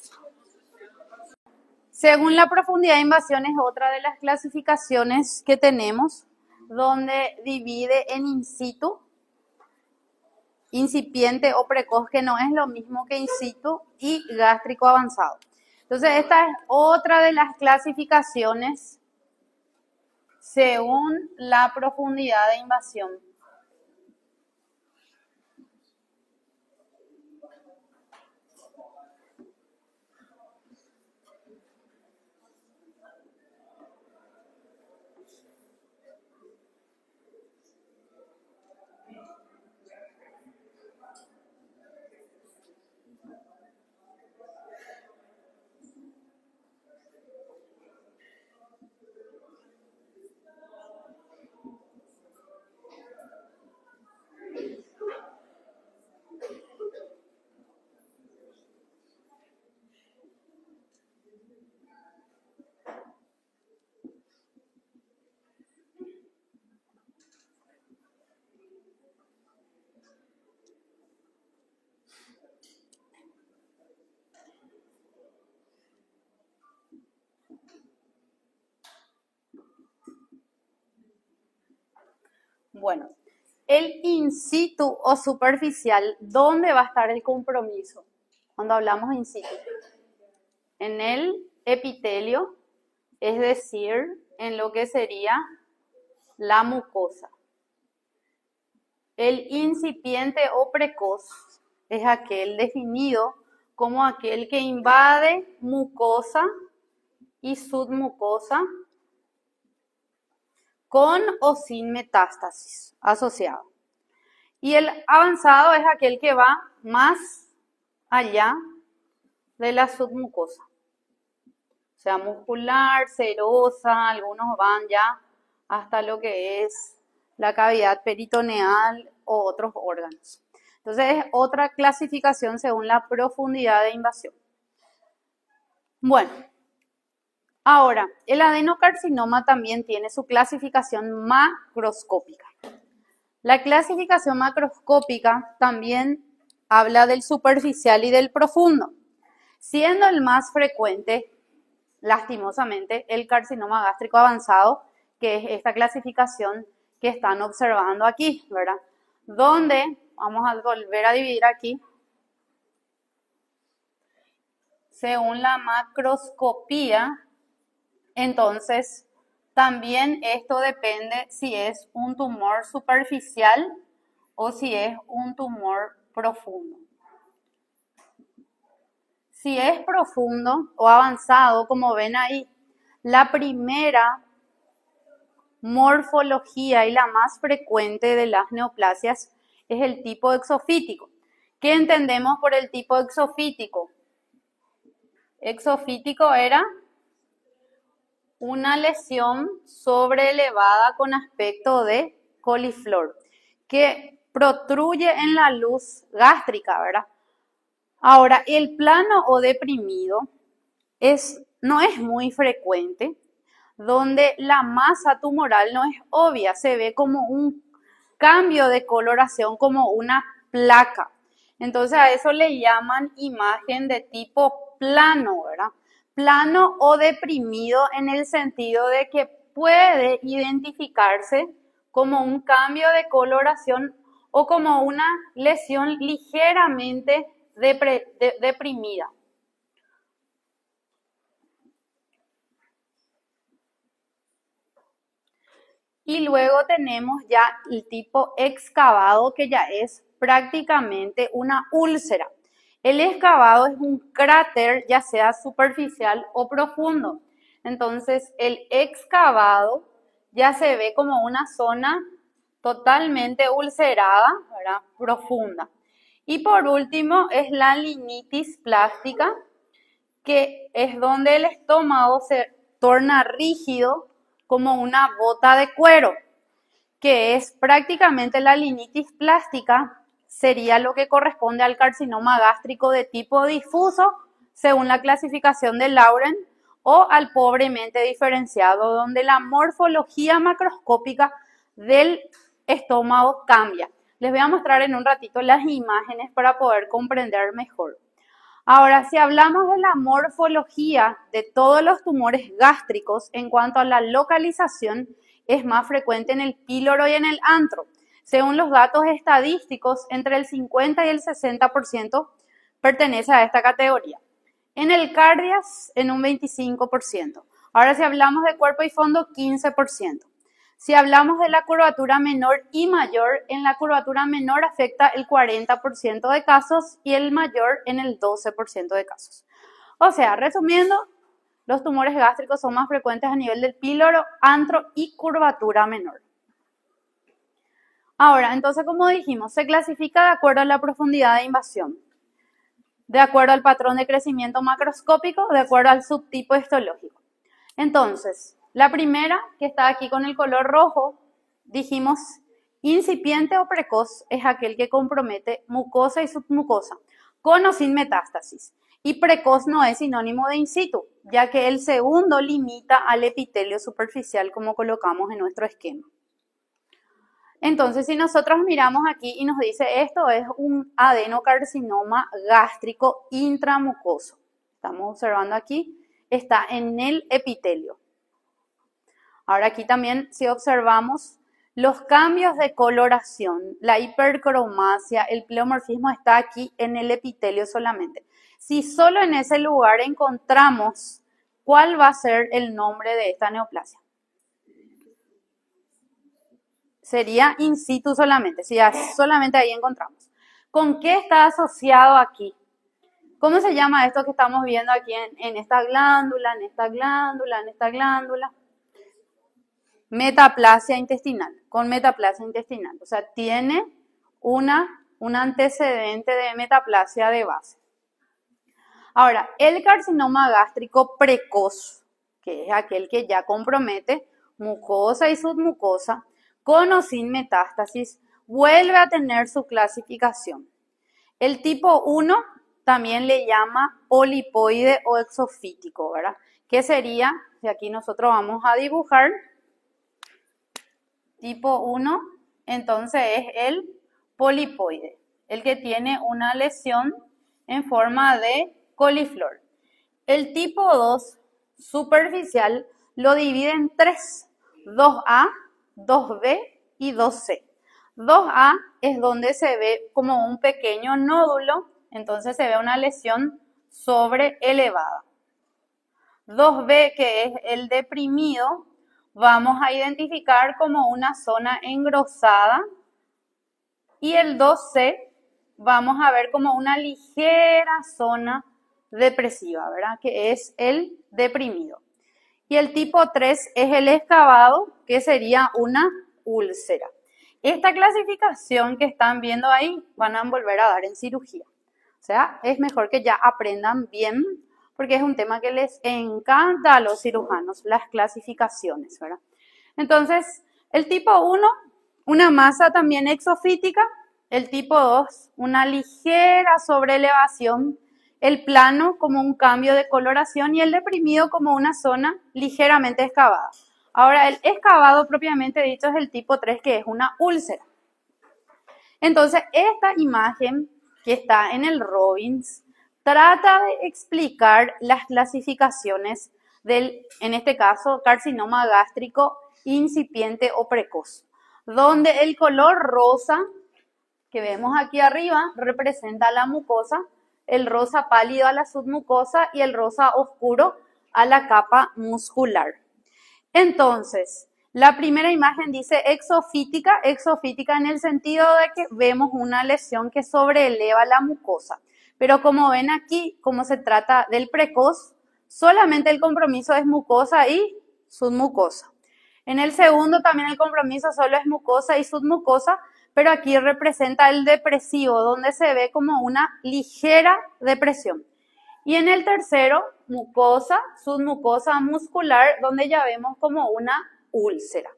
Según la profundidad de invasión es otra de las clasificaciones que tenemos, donde divide en in situ, incipiente o precoz, que no es lo mismo que in situ, y gástrico avanzado. Entonces, esta es otra de las clasificaciones según la profundidad de invasión. Bueno, el in situ o superficial, ¿dónde va a estar el compromiso? Cuando hablamos in situ. En el epitelio, es decir, en lo que sería la mucosa. El incipiente o precoz es aquel definido como aquel que invade mucosa y submucosa con o sin metástasis asociado. Y el avanzado es aquel que va más allá de la submucosa. O sea, muscular, serosa, algunos van ya hasta lo que es la cavidad peritoneal o otros órganos. Entonces es otra clasificación según la profundidad de invasión. Bueno, ahora, el adenocarcinoma también tiene su clasificación macroscópica. La clasificación macroscópica también habla del superficial y del profundo, siendo el más frecuente, lastimosamente, el carcinoma gástrico avanzado, que es esta clasificación que están observando aquí, ¿verdad? Donde, vamos a volver a dividir aquí, según la macroscopía, entonces también esto depende si es un tumor superficial o si es un tumor profundo. Si es profundo o avanzado, como ven ahí, la primera morfología y la más frecuente de las neoplasias es el tipo exofítico. ¿Qué entendemos por el tipo exofítico? Exofítico era una lesión sobreelevada con aspecto de coliflor, que protruye en la luz gástrica, ¿verdad? Ahora, el plano o deprimido no es muy frecuente, donde la masa tumoral no es obvia, se ve como un cambio de coloración, como una placa. Entonces a eso le llaman imagen de tipo plano, ¿verdad? Plano o deprimido en el sentido de que puede identificarse como un cambio de coloración o como una lesión ligeramente deprimida. Y luego tenemos ya el tipo excavado, que ya es prácticamente una úlcera. El excavado es un cráter, ya sea superficial o profundo. Entonces, el excavado ya se ve como una zona totalmente ulcerada, ¿verdad? Profunda. Y por último, es la linitis plástica, que es donde el estómago se torna rígido como una bota de cuero, que es prácticamente la linitis plástica, sería lo que corresponde al carcinoma gástrico de tipo difuso, según la clasificación de Lauren, o al pobremente diferenciado, donde la morfología macroscópica del estómago cambia. Les voy a mostrar en un ratito las imágenes para poder comprender mejor. Ahora, si hablamos de la morfología de todos los tumores gástricos, en cuanto a la localización, es más frecuente en el píloro y en el antro. Según los datos estadísticos, entre el 50 y el 60% pertenece a esta categoría. En el cardias, en un 25%. Ahora, si hablamos de cuerpo y fondo, 15%. Si hablamos de la curvatura menor y mayor, en la curvatura menor afecta el 40% de casos y el mayor en el 12% de casos. O sea, resumiendo, los tumores gástricos son más frecuentes a nivel del píloro, antro y curvatura menor. Ahora, entonces, como dijimos, se clasifica de acuerdo a la profundidad de invasión, de acuerdo al patrón de crecimiento macroscópico, de acuerdo al subtipo histológico. Entonces, la primera, que está aquí con el color rojo, dijimos, incipiente o precoz es aquel que compromete mucosa y submucosa, con o sin metástasis. Y precoz no es sinónimo de in situ, ya que el segundo limita al epitelio superficial, como colocamos en nuestro esquema. Entonces, si nosotros miramos aquí y nos dice esto es un adenocarcinoma gástrico intramucoso. Estamos observando aquí, está en el epitelio. Ahora aquí también, si observamos Los cambios de coloración, la hipercromasia, el pleomorfismo está aquí en el epitelio solamente. Si solo en ese lugar encontramos, ¿cuál va a ser el nombre de esta neoplasia? Sería in situ solamente, si solamente ahí encontramos. ¿Con qué está asociado aquí? ¿Cómo se llama esto que estamos viendo aquí en esta glándula, en esta glándula, en esta glándula? Metaplasia intestinal, con metaplasia intestinal. O sea, tiene un antecedente de metaplasia de base. Ahora, el carcinoma gástrico precoz, que es aquel que ya compromete mucosa y submucosa, con o sin metástasis, vuelve a tener su clasificación. El tipo 1 también le llama polipoide o exofítico, ¿verdad? ¿Qué sería? Si aquí nosotros vamos a dibujar tipo 1, entonces es el polipoide, el que tiene una lesión en forma de coliflor. El tipo 2 superficial lo divide en 3, 2A, 2B y 2C. 2A es donde se ve como un pequeño nódulo, entonces se ve una lesión sobreelevada. 2B, que es el deprimido, vamos a identificar como una zona engrosada. Y el 2C vamos a ver como una ligera zona depresiva, ¿verdad? Que es el deprimido. Y el tipo 3 es el excavado, que sería una úlcera. Esta clasificación que están viendo ahí van a volver a dar en cirugía. O sea, es mejor que ya aprendan bien, porque es un tema que les encanta a los cirujanos, las clasificaciones, ¿verdad? Entonces, el tipo 1, una masa también exofítica. El tipo 2, una ligera sobreelevación. El plano como un cambio de coloración y el deprimido como una zona ligeramente excavada. Ahora, el excavado propiamente dicho es el tipo 3, que es una úlcera. Entonces, esta imagen que está en el Robbins trata de explicar las clasificaciones del, en este caso, carcinoma gástrico incipiente o precoz, donde el color rosa que vemos aquí arriba representa la mucosa, el rosa pálido a la submucosa y el rosa oscuro a la capa muscular. Entonces, la primera imagen dice exofítica en el sentido de que vemos una lesión que sobreeleva la mucosa. Pero como ven aquí, como se trata del precoz, solamente el compromiso es mucosa y submucosa. En el segundo también el compromiso solo es mucosa y submucosa, pero aquí representa el depresivo, donde se ve como una ligera depresión. Y en el tercero, mucosa, submucosa muscular, donde ya vemos como una úlcera.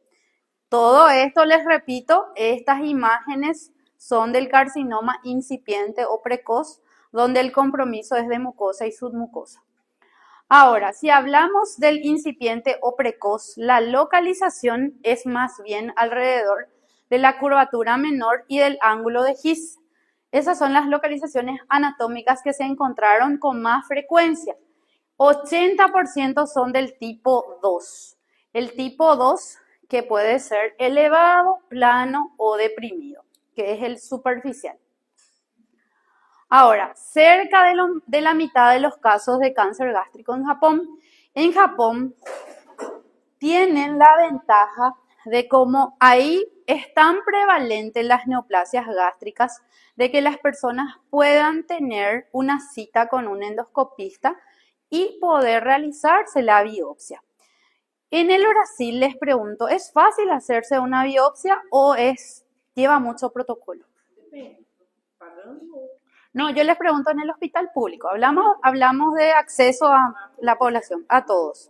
Todo esto, les repito, estas imágenes son del carcinoma incipiente o precoz, donde el compromiso es de mucosa y submucosa. Ahora, si hablamos del incipiente o precoz, la localización es más bien alrededor de la curvatura menor y del ángulo de His. Esas son las localizaciones anatómicas que se encontraron con más frecuencia. 80% son del tipo 2. El tipo 2 que puede ser elevado, plano o deprimido, que es el superficial. Ahora, cerca de la mitad de los casos de cáncer gástrico en Japón tienen la ventaja de cómo ahí es tan prevalente las neoplasias gástricas de que las personas puedan tener una cita con un endoscopista y poder realizarse la biopsia. En el Brasil les pregunto, ¿es fácil hacerse una biopsia o lleva mucho protocolo? Depende. Pagando. No, yo les pregunto en el hospital público. Hablamos de acceso a la población, a todos.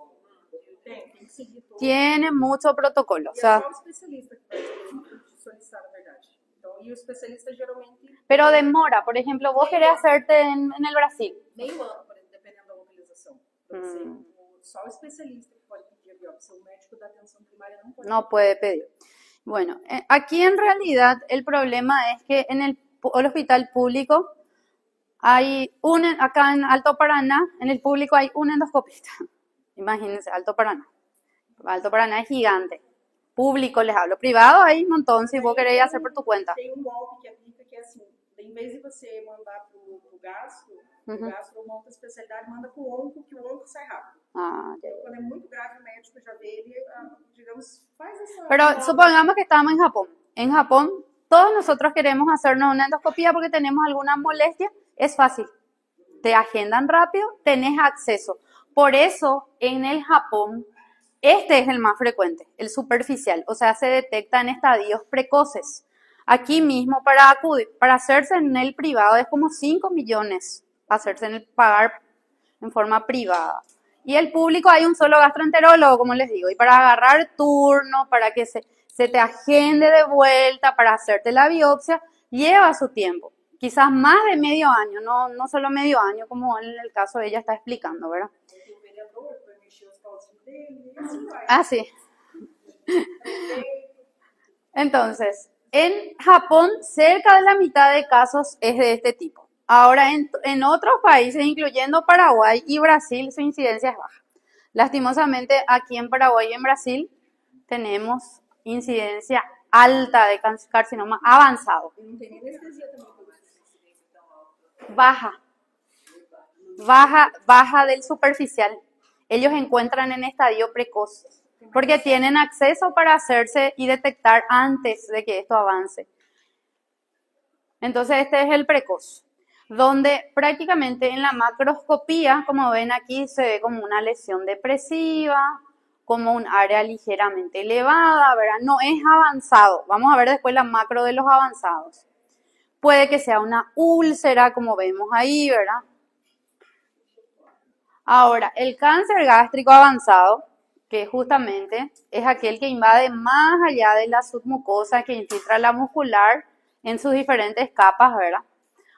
Tem que seguir todo. Tiene mucho protocolo. O E é sea, só o especialista que pode solicitar, na verdade. Então, e o especialista geralmente pero demora. Por ejemplo, vos querés hacerte en el Brasil. meio ano, dependendo da localização. Por exemplo, só o especialista que pode pedir a biópsia. O médico da atenção primária não pode. No puede pedir. Bueno, aquí en realidad el problema es que en el hospital público hay acá en Alto Paraná, en el público hay un endoscopista. Imagínense, Alto Paraná. Alto Paraná es gigante. Público les hablo. Privado hay un montón, si vos querés hacer por tu cuenta. Tem golpe que aplica que é assim, em vez de você mandar pro gastro, o gastro monta a especialidade, manda pro onco, que o onco sai rápido. Ah, ya. Então, quando é muito grave, o médico já vê ele, digamos, faz essa... Pero supongamos que estamos en Japón. En Japón, todos nosotros queremos hacernos una endoscopía porque tenemos alguna molestia. Es fácil. Te agendan rápido, tenés acceso. Por eso, en el Japón, este es el más frecuente, el superficial. O sea, se detecta en estadios precoces. Aquí mismo, para hacerse en el privado, es como 5 millones pagar en forma privada. Y el público hay un solo gastroenterólogo, como les digo. Y para agarrar turno, para que se te agende de vuelta, para hacerte la biopsia, lleva su tiempo. Quizás más de medio año, no solo medio año, como en el caso de ella está explicando, ¿verdad? Ah, sí. Entonces, en Japón, cerca de la mitad de casos es de este tipo. Ahora, en otros países, incluyendo Paraguay y Brasil, su incidencia es baja. Lastimosamente, aquí en Paraguay y en Brasil tenemos incidencia alta de carcinoma avanzado. Baja del superficial. Ellos encuentran en estadio precoz, porque tienen acceso para hacerse y detectar antes de que esto avance. Entonces este es el precoz, donde prácticamente en la macroscopía, como ven aquí, se ve como una lesión depresiva, como un área ligeramente elevada, ¿verdad? No es avanzado. Vamos a ver después la macro de los avanzados. Puede que sea una úlcera, como vemos ahí, ¿verdad? Ahora, el cáncer gástrico avanzado, que justamente es aquel que invade más allá de la submucosa, que infiltra la muscular en sus diferentes capas, ¿verdad?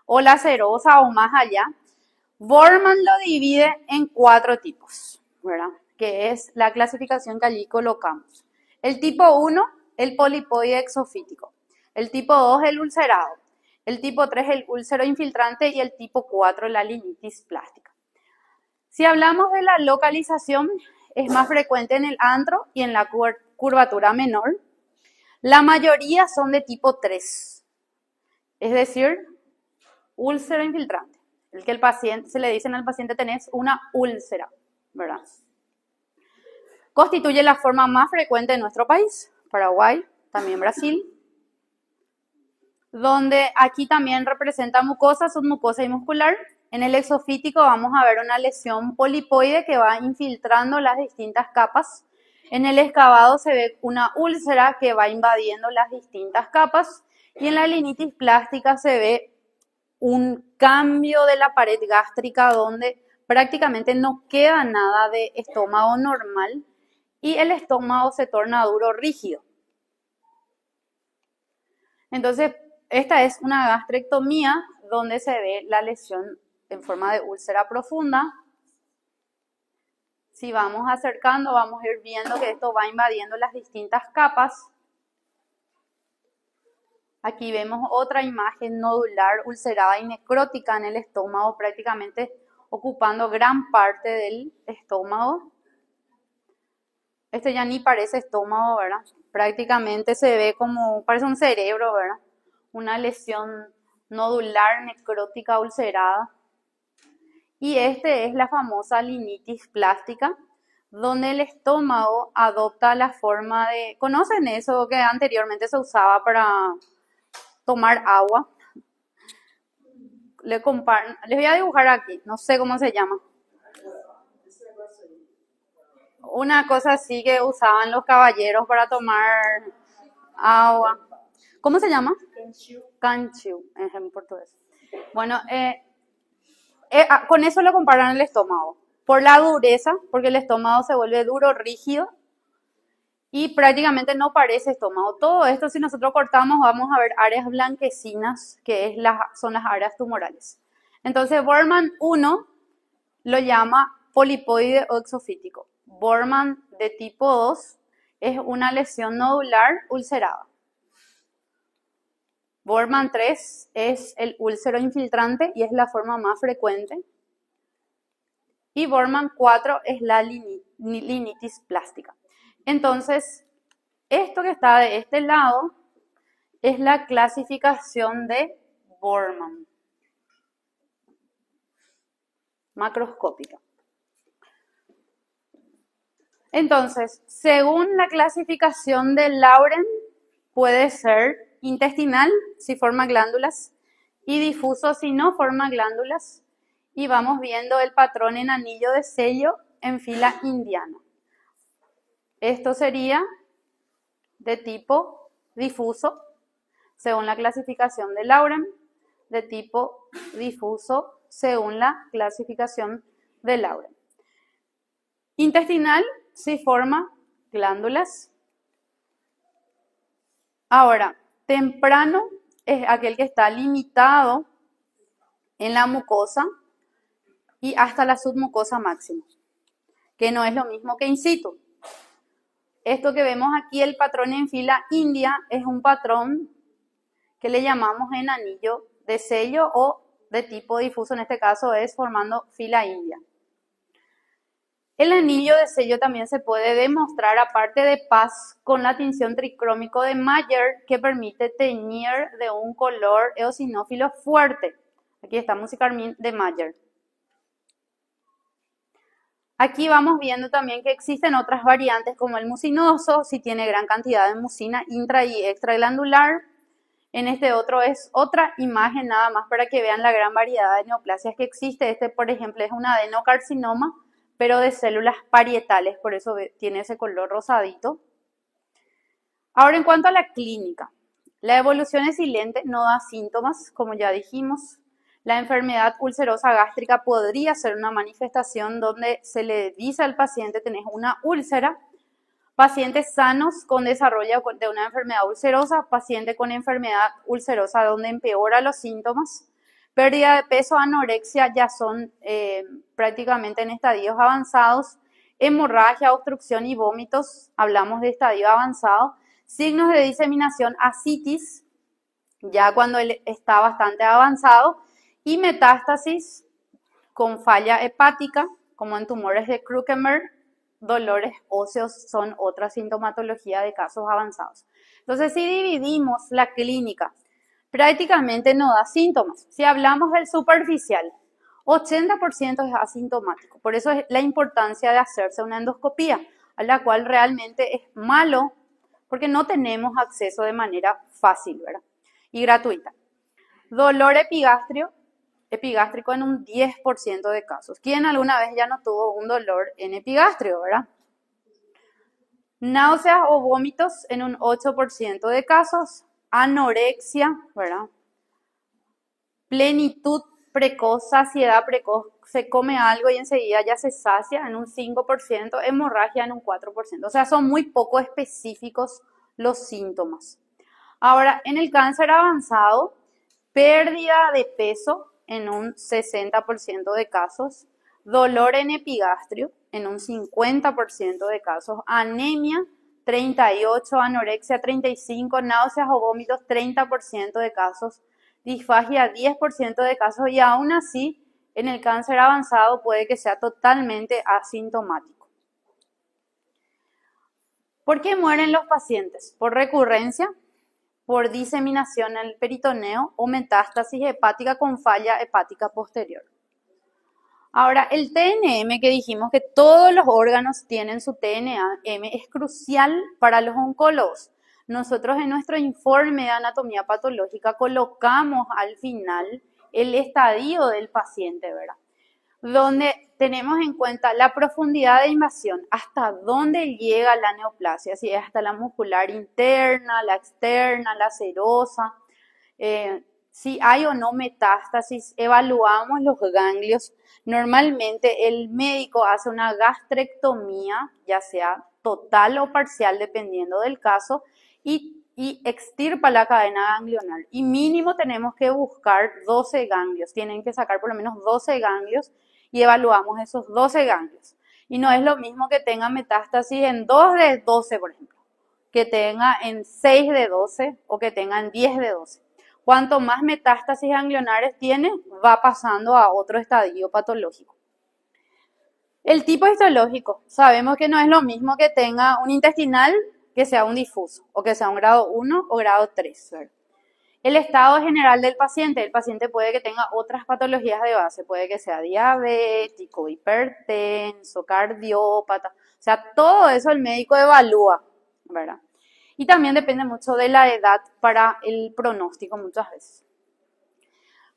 O la serosa o más allá. Borman lo divide en 4 tipos, ¿verdad? Que es la clasificación que allí colocamos. El tipo 1, el polipoide exofítico. El tipo 2, el ulcerado. El tipo 3, el úlcero infiltrante. Y el tipo 4, la linitis plástica. Si hablamos de la localización, es más frecuente en el antro y en la curvatura menor. La mayoría son de tipo 3, es decir, úlcero infiltrante. El que el paciente, se le dicen al paciente tenés una úlcera, ¿verdad? Constituye la forma más frecuente en nuestro país, Paraguay, también Brasil, donde aquí también representa mucosa, submucosa y muscular. En el exofítico vamos a ver una lesión polipoide que va infiltrando las distintas capas. En el excavado se ve una úlcera que va invadiendo las distintas capas. Y en la linitis plástica se ve un cambio de la pared gástrica donde prácticamente no queda nada de estómago normal y el estómago se torna duro, rígido. Entonces, esta es una gastrectomía donde se ve la lesión en forma de úlcera profunda. Si vamos acercando, vamos a ir viendo que esto va invadiendo las distintas capas. Aquí vemos otra imagen nodular, ulcerada y necrótica en el estómago, prácticamente ocupando gran parte del estómago. Este ya ni parece estómago, ¿verdad? Prácticamente se ve como, parece un cerebro, ¿verdad? Una lesión nodular, necrótica, ulcerada. Y este es la famosa linitis plástica, donde el estómago adopta la forma de... ¿Conocen eso que anteriormente se usaba para tomar agua? Les voy a dibujar aquí, no sé cómo se llama. Una cosa así que usaban los caballeros para tomar agua. ¿Cómo se llama? Canchiu, en portugués. Bueno, con eso lo comparan el estómago. Por la dureza, porque el estómago se vuelve duro, rígido y prácticamente no parece estómago. Todo esto, si nosotros cortamos, vamos a ver áreas blanquecinas, que son las áreas tumorales. Entonces, Borman 1 lo llama polipoide o exofítico. Borman de tipo 2 es una lesión nodular ulcerada. Borman 3 es el úlcero infiltrante y es la forma más frecuente. Y Borman 4 es la linitis plástica. Entonces, Esto que está de este lado es la clasificación de Borman, macroscópica. Entonces, según la clasificación de Lauren, puede ser intestinal si forma glándulas y difuso si no forma glándulas. Y vamos viendo el patrón en anillo de sello en fila indiana. Esto sería de tipo difuso, según la clasificación de Lauren, de tipo difuso, según la clasificación de Lauren. Intestinal si forma glándulas. Ahora, temprano es aquel que está limitado en la mucosa y hasta la submucosa máxima, que no es lo mismo que in situ. Esto que vemos aquí, el patrón en fila india, es un patrón que le llamamos en anillo de sello o de tipo difuso, en este caso es formando fila india. El anillo de sello también se puede demostrar, aparte de Paz, con la tinción tricrómico de Mayer, que permite teñir de un color eosinófilo fuerte. Aquí está musicarmín de Mayer. Aquí vamos viendo también que existen otras variantes como el mucinoso, si tiene gran cantidad de mucina intra y extraglandular. En este otro es otra imagen nada más para que vean la gran variedad de neoplasias que existe. Este, por ejemplo, es un adenocarcinoma, pero de células parietales, por eso tiene ese color rosadito. Ahora, en cuanto a la clínica, la evolución es silente, no da síntomas, como ya dijimos. La enfermedad ulcerosa gástrica podría ser una manifestación donde se le dice al paciente tenés una úlcera. Pacientes sanos con desarrollo de una enfermedad ulcerosa, paciente con enfermedad ulcerosa donde empeora los síntomas. Pérdida de peso, anorexia ya son prácticamente en estadios avanzados. Hemorragia, obstrucción y vómitos, hablamos de estadio avanzado. Signos de diseminación, ascitis, ya cuando él está bastante avanzado. Y metástasis con falla hepática, como en tumores de Krukemer. Dolores óseos son otra sintomatología de casos avanzados. Entonces, si dividimos la clínica, prácticamente no da síntomas. Si hablamos del superficial, 80% es asintomático. Por eso es la importancia de hacerse una endoscopía, a la cual realmente es malo porque no tenemos acceso de manera fácil, ¿verdad? Y gratuita. Dolor epigástrico en un 10% de casos. ¿Quién alguna vez ya no tuvo un dolor en epigastrio, verdad? Náuseas o vómitos en un 8% de casos. Anorexia, ¿verdad? Plenitud precoz, saciedad precoz, se come algo y enseguida ya se sacia en un 5%, hemorragia en un 4%. O sea, son muy poco específicos los síntomas. Ahora, en el cáncer avanzado, pérdida de peso en un 60% de casos, dolor en epigastrio en un 50% de casos, anemia 38%, anorexia 35%, náuseas o vómitos 30% de casos, disfagia 10% de casos y aún así en el cáncer avanzado puede que sea totalmente asintomático. ¿Por qué mueren los pacientes? ¿Por recurrencia? ¿Por diseminación en el peritoneo o metástasis hepática con falla hepática posterior? Ahora, el TNM que dijimos que todos los órganos tienen su TNM es crucial para los oncólogos. Nosotros en nuestro informe de anatomía patológica colocamos al final el estadio del paciente, ¿verdad? Donde tenemos en cuenta la profundidad de invasión, hasta dónde llega la neoplasia, si es hasta la muscular interna, la externa, la serosa, si hay o no metástasis, evaluamos los ganglios. Normalmente el médico hace una gastrectomía, ya sea total o parcial, dependiendo del caso, y extirpa la cadena ganglionar. Y mínimo tenemos que buscar 12 ganglios, tienen que sacar por lo menos 12 ganglios y evaluamos esos 12 ganglios. Y no es lo mismo que tenga metástasis en 2 de 12, por ejemplo, que tenga en 6 de 12 o que tenga en 10 de 12. Cuanto más metástasis ganglionares tiene, va pasando a otro estadio patológico. El tipo histológico, sabemos que no es lo mismo que tenga un intestinal que sea un difuso o que sea un grado 1 o grado 3, ¿verdad? El estado general del paciente. El paciente puede que tenga otras patologías de base. Puede que sea diabético, hipertenso, cardiópata. O sea, todo eso el médico evalúa, ¿verdad? Y también depende mucho de la edad para el pronóstico muchas veces.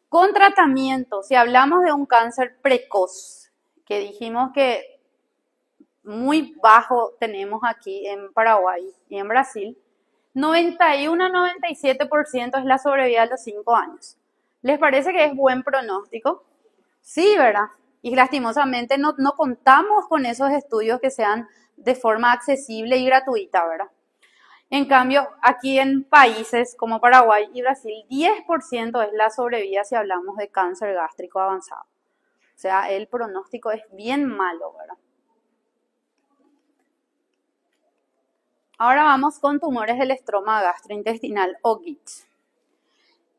Con tratamiento, si hablamos de un cáncer precoz, que dijimos que muy bajo tenemos aquí en Paraguay y en Brasil, 91 a 97% es la sobrevida a los 5 años. ¿Les parece que es buen pronóstico? Sí, ¿verdad? Y lastimosamente no contamos con esos estudios que sean de forma accesible y gratuita, ¿verdad? En cambio, aquí en países como Paraguay y Brasil, 10% es la sobrevida si hablamos de cáncer gástrico avanzado. O sea, el pronóstico es bien malo, ¿verdad? Ahora vamos con tumores del estroma gastrointestinal o GITS.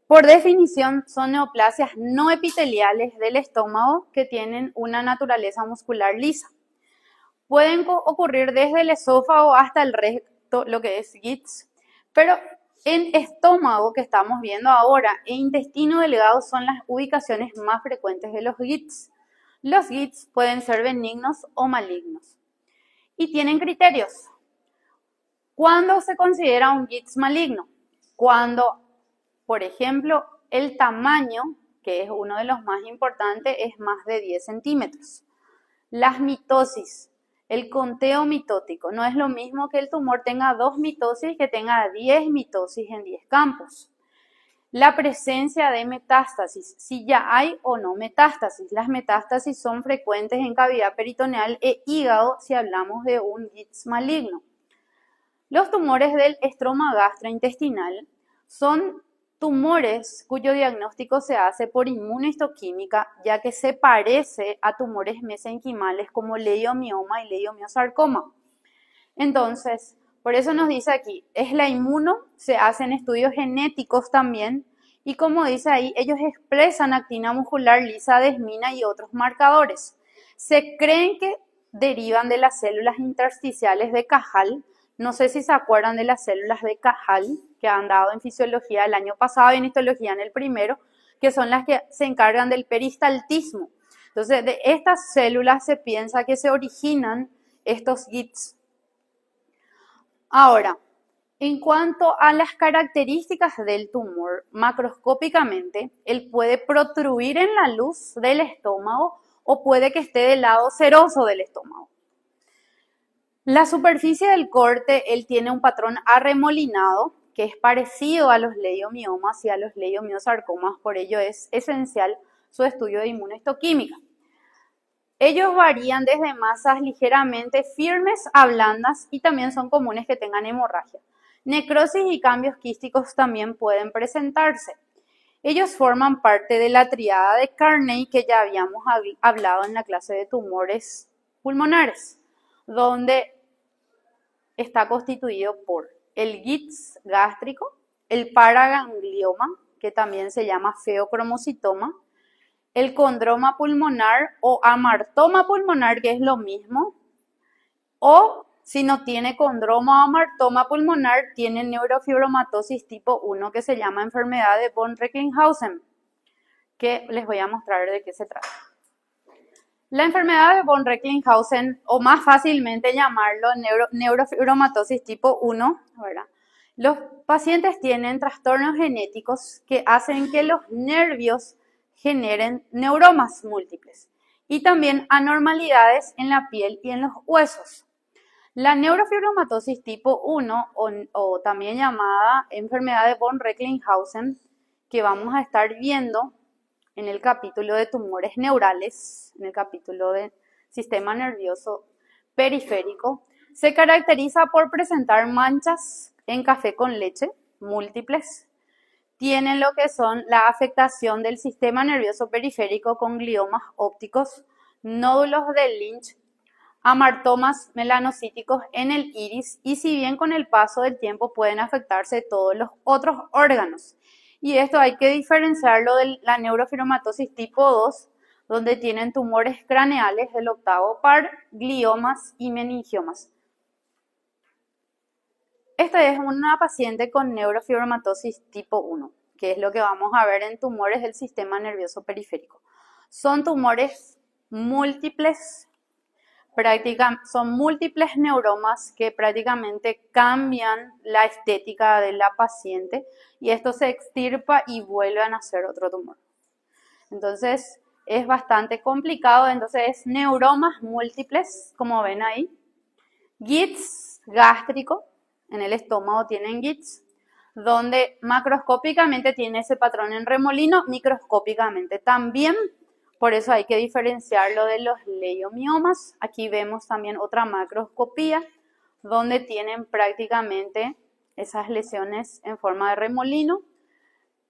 Por definición, son neoplasias no epiteliales del estómago que tienen una naturaleza muscular lisa. Pueden ocurrir desde el esófago hasta el recto, lo que es GITS, pero en estómago, que estamos viendo ahora, e intestino delgado son las ubicaciones más frecuentes de los GITS. Los GITS pueden ser benignos o malignos. Y tienen criterios. ¿Cuándo se considera un GITS maligno? Cuando, por ejemplo, el tamaño, que es uno de los más importantes, es más de 10 centímetros. Las mitosis, el conteo mitótico, no es lo mismo que el tumor tenga 2 mitosis que tenga 10 mitosis en 10 campos. La presencia de metástasis, si ya hay o no metástasis. Las metástasis son frecuentes en cavidad peritoneal e hígado si hablamos de un GITS maligno. Los tumores del estroma gastrointestinal son tumores cuyo diagnóstico se hace por inmunohistoquímica, ya que se parece a tumores mesenquimales como leiomioma y leiomiosarcoma. Entonces, por eso nos dice aquí, es la inmuno, se hacen estudios genéticos también, y como dice ahí, ellos expresan actina muscular lisa, desmina y otros marcadores. Se creen que derivan de las células intersticiales de Cajal. No sé si se acuerdan de las células de Cajal que han dado en fisiología el año pasado y en histología en el primero, que son las que se encargan del peristaltismo. Entonces, de estas células se piensa que se originan estos GITS. Ahora, en cuanto a las características del tumor, macroscópicamente, él puede protruir en la luz del estómago o puede que esté del lado seroso del estómago. La superficie del corte, él tiene un patrón arremolinado, que es parecido a los leiomiomas y a los leiomiosarcomas, por ello es esencial su estudio de inmunohistoquímica. Ellos varían desde masas ligeramente firmes a blandas y también son comunes que tengan hemorragia. Necrosis y cambios quísticos también pueden presentarse. Ellos forman parte de la triada de Carney que ya habíamos hablado en la clase de tumores pulmonares, donde está constituido por el GITS gástrico, el paraganglioma, que también se llama feocromocitoma, el condroma pulmonar o amartoma pulmonar, que es lo mismo, o si no tiene condroma o amartoma pulmonar, tiene neurofibromatosis tipo 1, que se llama enfermedad de von Recklinghausen, que les voy a mostrar de qué se trata. La enfermedad de von Recklinghausen, o más fácilmente llamarlo neurofibromatosis tipo 1, ¿verdad? Los pacientes tienen trastornos genéticos que hacen que los nervios generen neuromas múltiples y también anormalidades en la piel y en los huesos. La neurofibromatosis tipo 1, o también llamada enfermedad de von Recklinghausen, que vamos a estar viendo en el capítulo de tumores neurales, en el capítulo de sistema nervioso periférico, se caracteriza por presentar manchas en café con leche múltiples. Tienen lo que son la afectación del sistema nervioso periférico con gliomas ópticos, nódulos de Lynch, amartomas melanocíticos en el iris y si bien con el paso del tiempo pueden afectarse todos los otros órganos. Y esto hay que diferenciarlo de la neurofibromatosis tipo 2, donde tienen tumores craneales del octavo par, gliomas y meningiomas. Esta es una paciente con neurofibromatosis tipo 1, que es lo que vamos a ver en tumores del sistema nervioso periférico. Son tumores múltiples, son múltiples neuromas que prácticamente cambian la estética de la paciente y esto se extirpa y vuelve a nacer otro tumor. Entonces es bastante complicado, entonces neuromas múltiples, como ven ahí, GITS gástrico, en el estómago tienen GITS, donde macroscópicamente tiene ese patrón en remolino, microscópicamente también. Por eso hay que diferenciarlo de los leiomiomas. Aquí vemos también otra macroscopía donde tienen prácticamente esas lesiones en forma de remolino.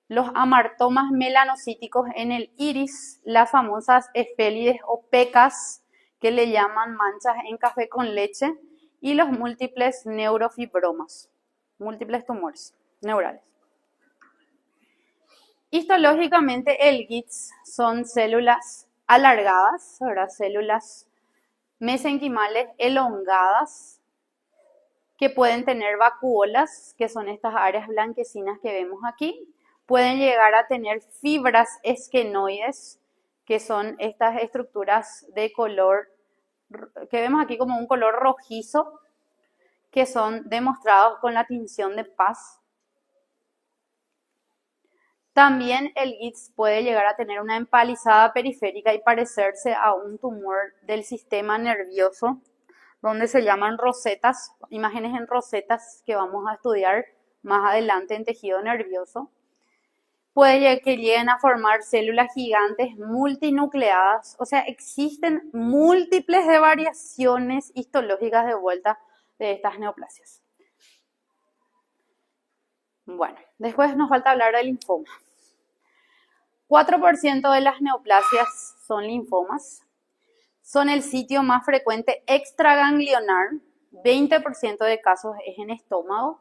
Los amartomas melanocíticos en el iris, las famosas efélides o pecas que le llaman manchas en café con leche y los múltiples neurofibromas, múltiples tumores neurales. Histológicamente el GITS son células alargadas, ¿verdad? Células mesenquimales elongadas que pueden tener vacuolas, que son estas áreas blanquecinas que vemos aquí. Pueden llegar a tener fibras esquenoides, que son estas estructuras de color, que vemos aquí como un color rojizo, que son demostrados con la tinción de Paz. También el GITS puede llegar a tener una empalizada periférica y parecerse a un tumor del sistema nervioso, donde se llaman rosetas, imágenes en rosetas que vamos a estudiar más adelante en tejido nervioso. Puede que lleguen a formar células gigantes multinucleadas, o sea, existen múltiples de variaciones histológicas de vuelta de estas neoplasias. Bueno, después nos falta hablar del linfoma. 4% de las neoplasias son linfomas. Son el sitio más frecuente extraganglionar. 20% de casos es en estómago.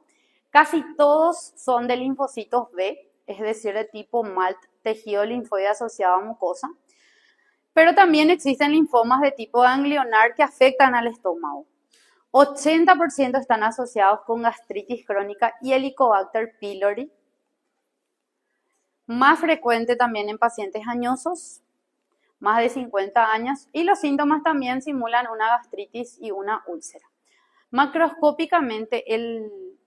Casi todos son de linfocitos B, es decir, de tipo MALT, tejido linfoide asociado a mucosa. Pero también existen linfomas de tipo ganglionar que afectan al estómago. 80% están asociados con gastritis crónica y Helicobacter pylori. Más frecuente también en pacientes añosos, más de 50 años, y los síntomas también simulan una gastritis y una úlcera. Macroscópicamente el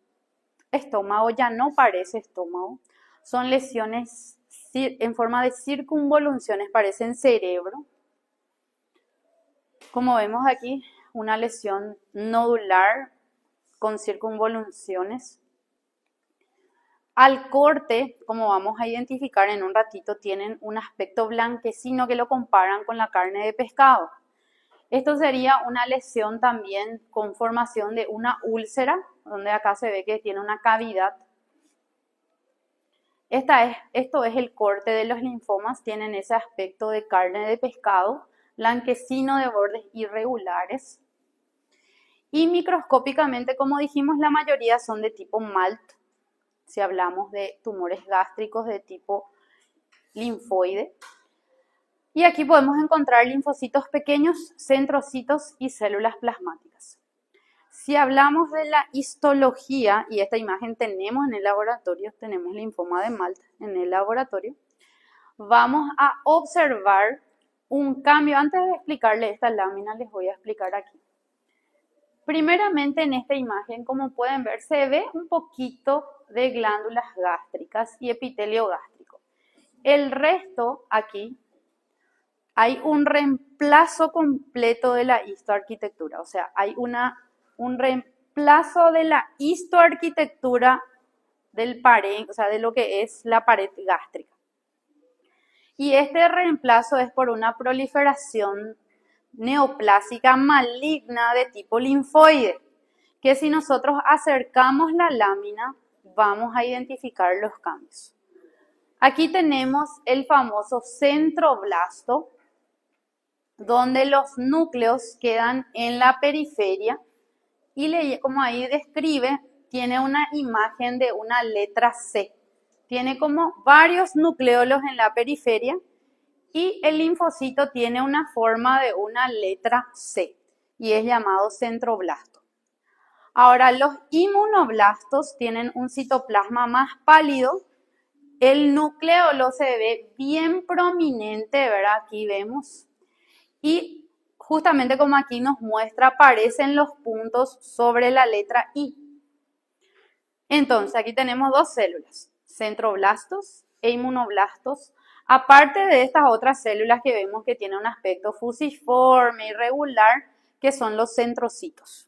estómago ya no parece estómago, son lesiones en forma de circunvoluciones, parecen cerebro. Como vemos aquí, una lesión nodular con circunvoluciones. Al corte, como vamos a identificar en un ratito, tienen un aspecto blanquecino que lo comparan con la carne de pescado. Esto sería una lesión también con formación de una úlcera, donde acá se ve que tiene una cavidad. Esto es el corte de los linfomas, tienen ese aspecto de carne de pescado, blanquecino de bordes irregulares. Y microscópicamente, como dijimos, la mayoría son de tipo MALT. Si hablamos de tumores gástricos de tipo linfoide. Y aquí podemos encontrar linfocitos pequeños, centrocitos y células plasmáticas. Si hablamos de la histología, y esta imagen tenemos en el laboratorio, tenemos linfoma de MALT en el laboratorio, vamos a observar un cambio. Antes de explicarles esta lámina, les voy a explicar aquí. Primeramente en esta imagen, como pueden ver, se ve un poquito de glándulas gástricas y epitelio gástrico. El resto aquí hay un reemplazo completo de la histoarquitectura, o sea, hay un reemplazo de la histoarquitectura del parénquima, o sea, de lo que es la pared gástrica. Y este reemplazo es por una proliferación neoplásica maligna de tipo linfoide, que si nosotros acercamos la lámina vamos a identificar los cambios. Aquí tenemos el famoso centroblasto, donde los núcleos quedan en la periferia y como ahí describe, tiene una imagen de una letra C. Tiene como varios nucleolos en la periferia y el linfocito tiene una forma de una letra C y es llamado centroblasto. Ahora, los inmunoblastos tienen un citoplasma más pálido. El nucleolo se ve bien prominente, ¿verdad? Aquí vemos. Y justamente como aquí nos muestra, aparecen los puntos sobre la letra I. Entonces, aquí tenemos dos células, centroblastos e inmunoblastos. Aparte de estas otras células que vemos que tienen un aspecto fusiforme, irregular, que son los centrocitos.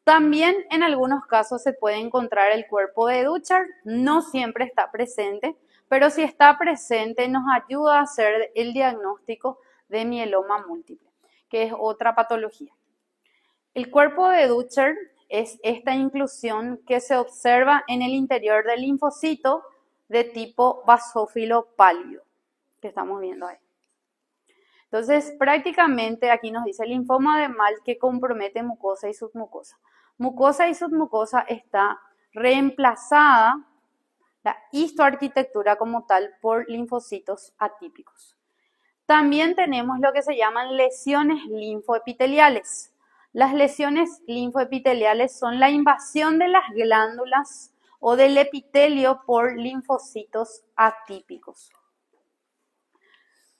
También en algunos casos se puede encontrar el cuerpo de Dutcher, no siempre está presente, pero si está presente nos ayuda a hacer el diagnóstico de mieloma múltiple, que es otra patología. El cuerpo de Dutcher es esta inclusión que se observa en el interior del linfocito de tipo basófilo pálido, que estamos viendo ahí. Entonces, prácticamente aquí nos dice linfoma de Malt que compromete mucosa y submucosa. Mucosa y submucosa está reemplazada, la histoarquitectura como tal, por linfocitos atípicos. También tenemos lo que se llaman lesiones linfoepiteliales. Las lesiones linfoepiteliales son la invasión de las glándulas o del epitelio por linfocitos atípicos.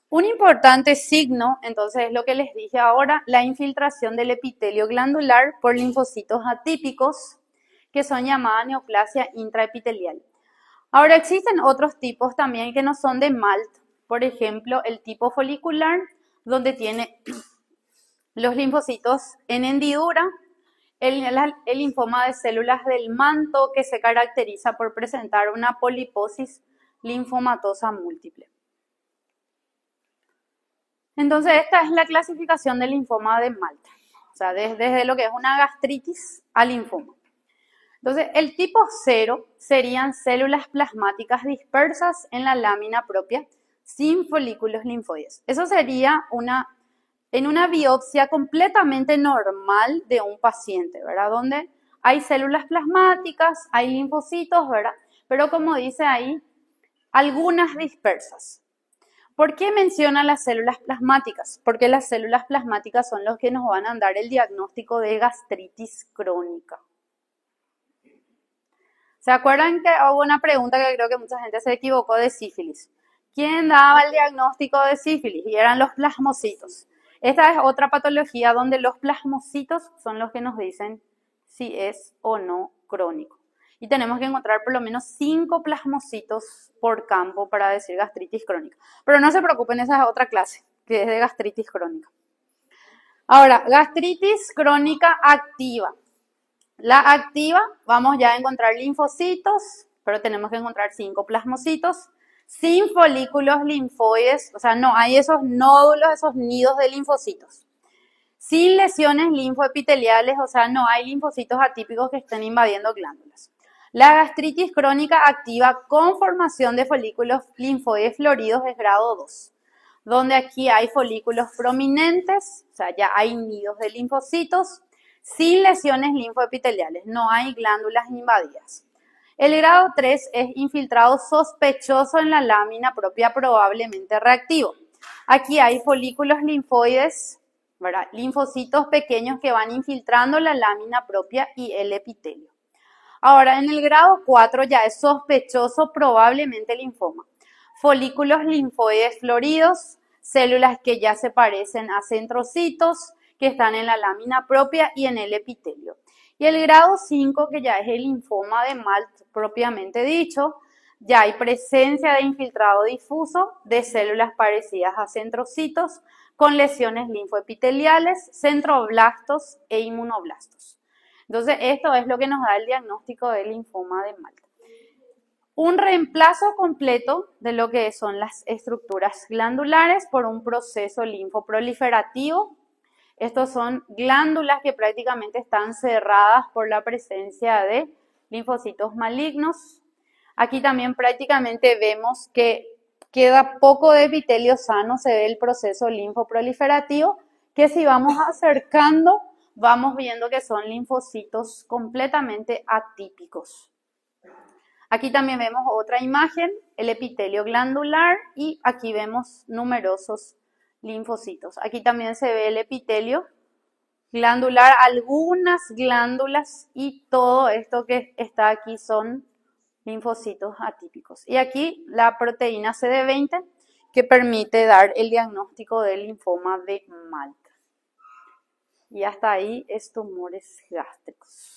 Un importante signo, entonces, es lo que les dije ahora, la infiltración del epitelio glandular por linfocitos atípicos, que son llamadas neoplasia intraepitelial. Ahora, existen otros tipos también que no son de Malt, por ejemplo, el tipo folicular, donde tiene los linfocitos en hendidura, el linfoma de células del manto, que se caracteriza por presentar una poliposis linfomatosa múltiple. Entonces, esta es la clasificación del linfoma de Malt, o sea, desde lo que es una gastritis al linfoma. Entonces, el tipo 0 serían células plasmáticas dispersas en la lámina propia, sin folículos linfoides. Eso sería en una biopsia completamente normal de un paciente, ¿verdad? Donde hay células plasmáticas, hay linfocitos, ¿verdad? Pero como dice ahí, algunas dispersas. ¿Por qué menciona las células plasmáticas? Porque las células plasmáticas son los que nos van a dar el diagnóstico de gastritis crónica. ¿Se acuerdan que hubo una pregunta que creo que mucha gente se equivocó de sífilis? ¿Quién daba el diagnóstico de sífilis? Y eran los plasmocitos. Esta es otra patología donde los plasmocitos son los que nos dicen si es o no crónico. Y tenemos que encontrar por lo menos 5 plasmocitos por campo para decir gastritis crónica. Pero no se preocupen, esa es otra clase, que es de gastritis crónica. Ahora, gastritis crónica activa. La activa, vamos ya a encontrar linfocitos, pero tenemos que encontrar 5 plasmocitos, sin folículos linfoides, o sea, no hay esos nódulos, esos nidos de linfocitos. Sin lesiones linfoepiteliales, o sea, no hay linfocitos atípicos que estén invadiendo glándulas. La gastritis crónica activa con formación de folículos linfoides floridos es grado 2, donde aquí hay folículos prominentes, o sea, ya hay nidos de linfocitos, sin lesiones linfoepiteliales, no hay glándulas invadidas. El grado 3 es infiltrado sospechoso en la lámina propia, probablemente reactivo. Aquí hay folículos linfoides, ¿verdad? Linfocitos pequeños que van infiltrando la lámina propia y el epitelio. Ahora, en el grado 4 ya es sospechoso probablemente linfoma. Folículos linfoides floridos, células que ya se parecen a centrocitos, que están en la lámina propia y en el epitelio. Y el grado 5, que ya es el linfoma de Malt propiamente dicho, ya hay presencia de infiltrado difuso de células parecidas a centrocitos con lesiones linfoepiteliales, centroblastos e inmunoblastos. Entonces, esto es lo que nos da el diagnóstico del linfoma de Malt. Un reemplazo completo de lo que son las estructuras glandulares por un proceso linfoproliferativo. Estos son glándulas que prácticamente están cerradas por la presencia de linfocitos malignos. Aquí también prácticamente vemos que queda poco de epitelio sano, se ve el proceso linfoproliferativo, que si vamos acercando, vamos viendo que son linfocitos completamente atípicos. Aquí también vemos otra imagen, el epitelio glandular, y aquí vemos numerosos linfocitos. Aquí también se ve el epitelio Glandular, algunas glándulas y todo esto que está aquí son linfocitos atípicos. Y aquí la proteína CD20 que permite dar el diagnóstico del linfoma de Malta. Y hasta ahí es tumores gástricos.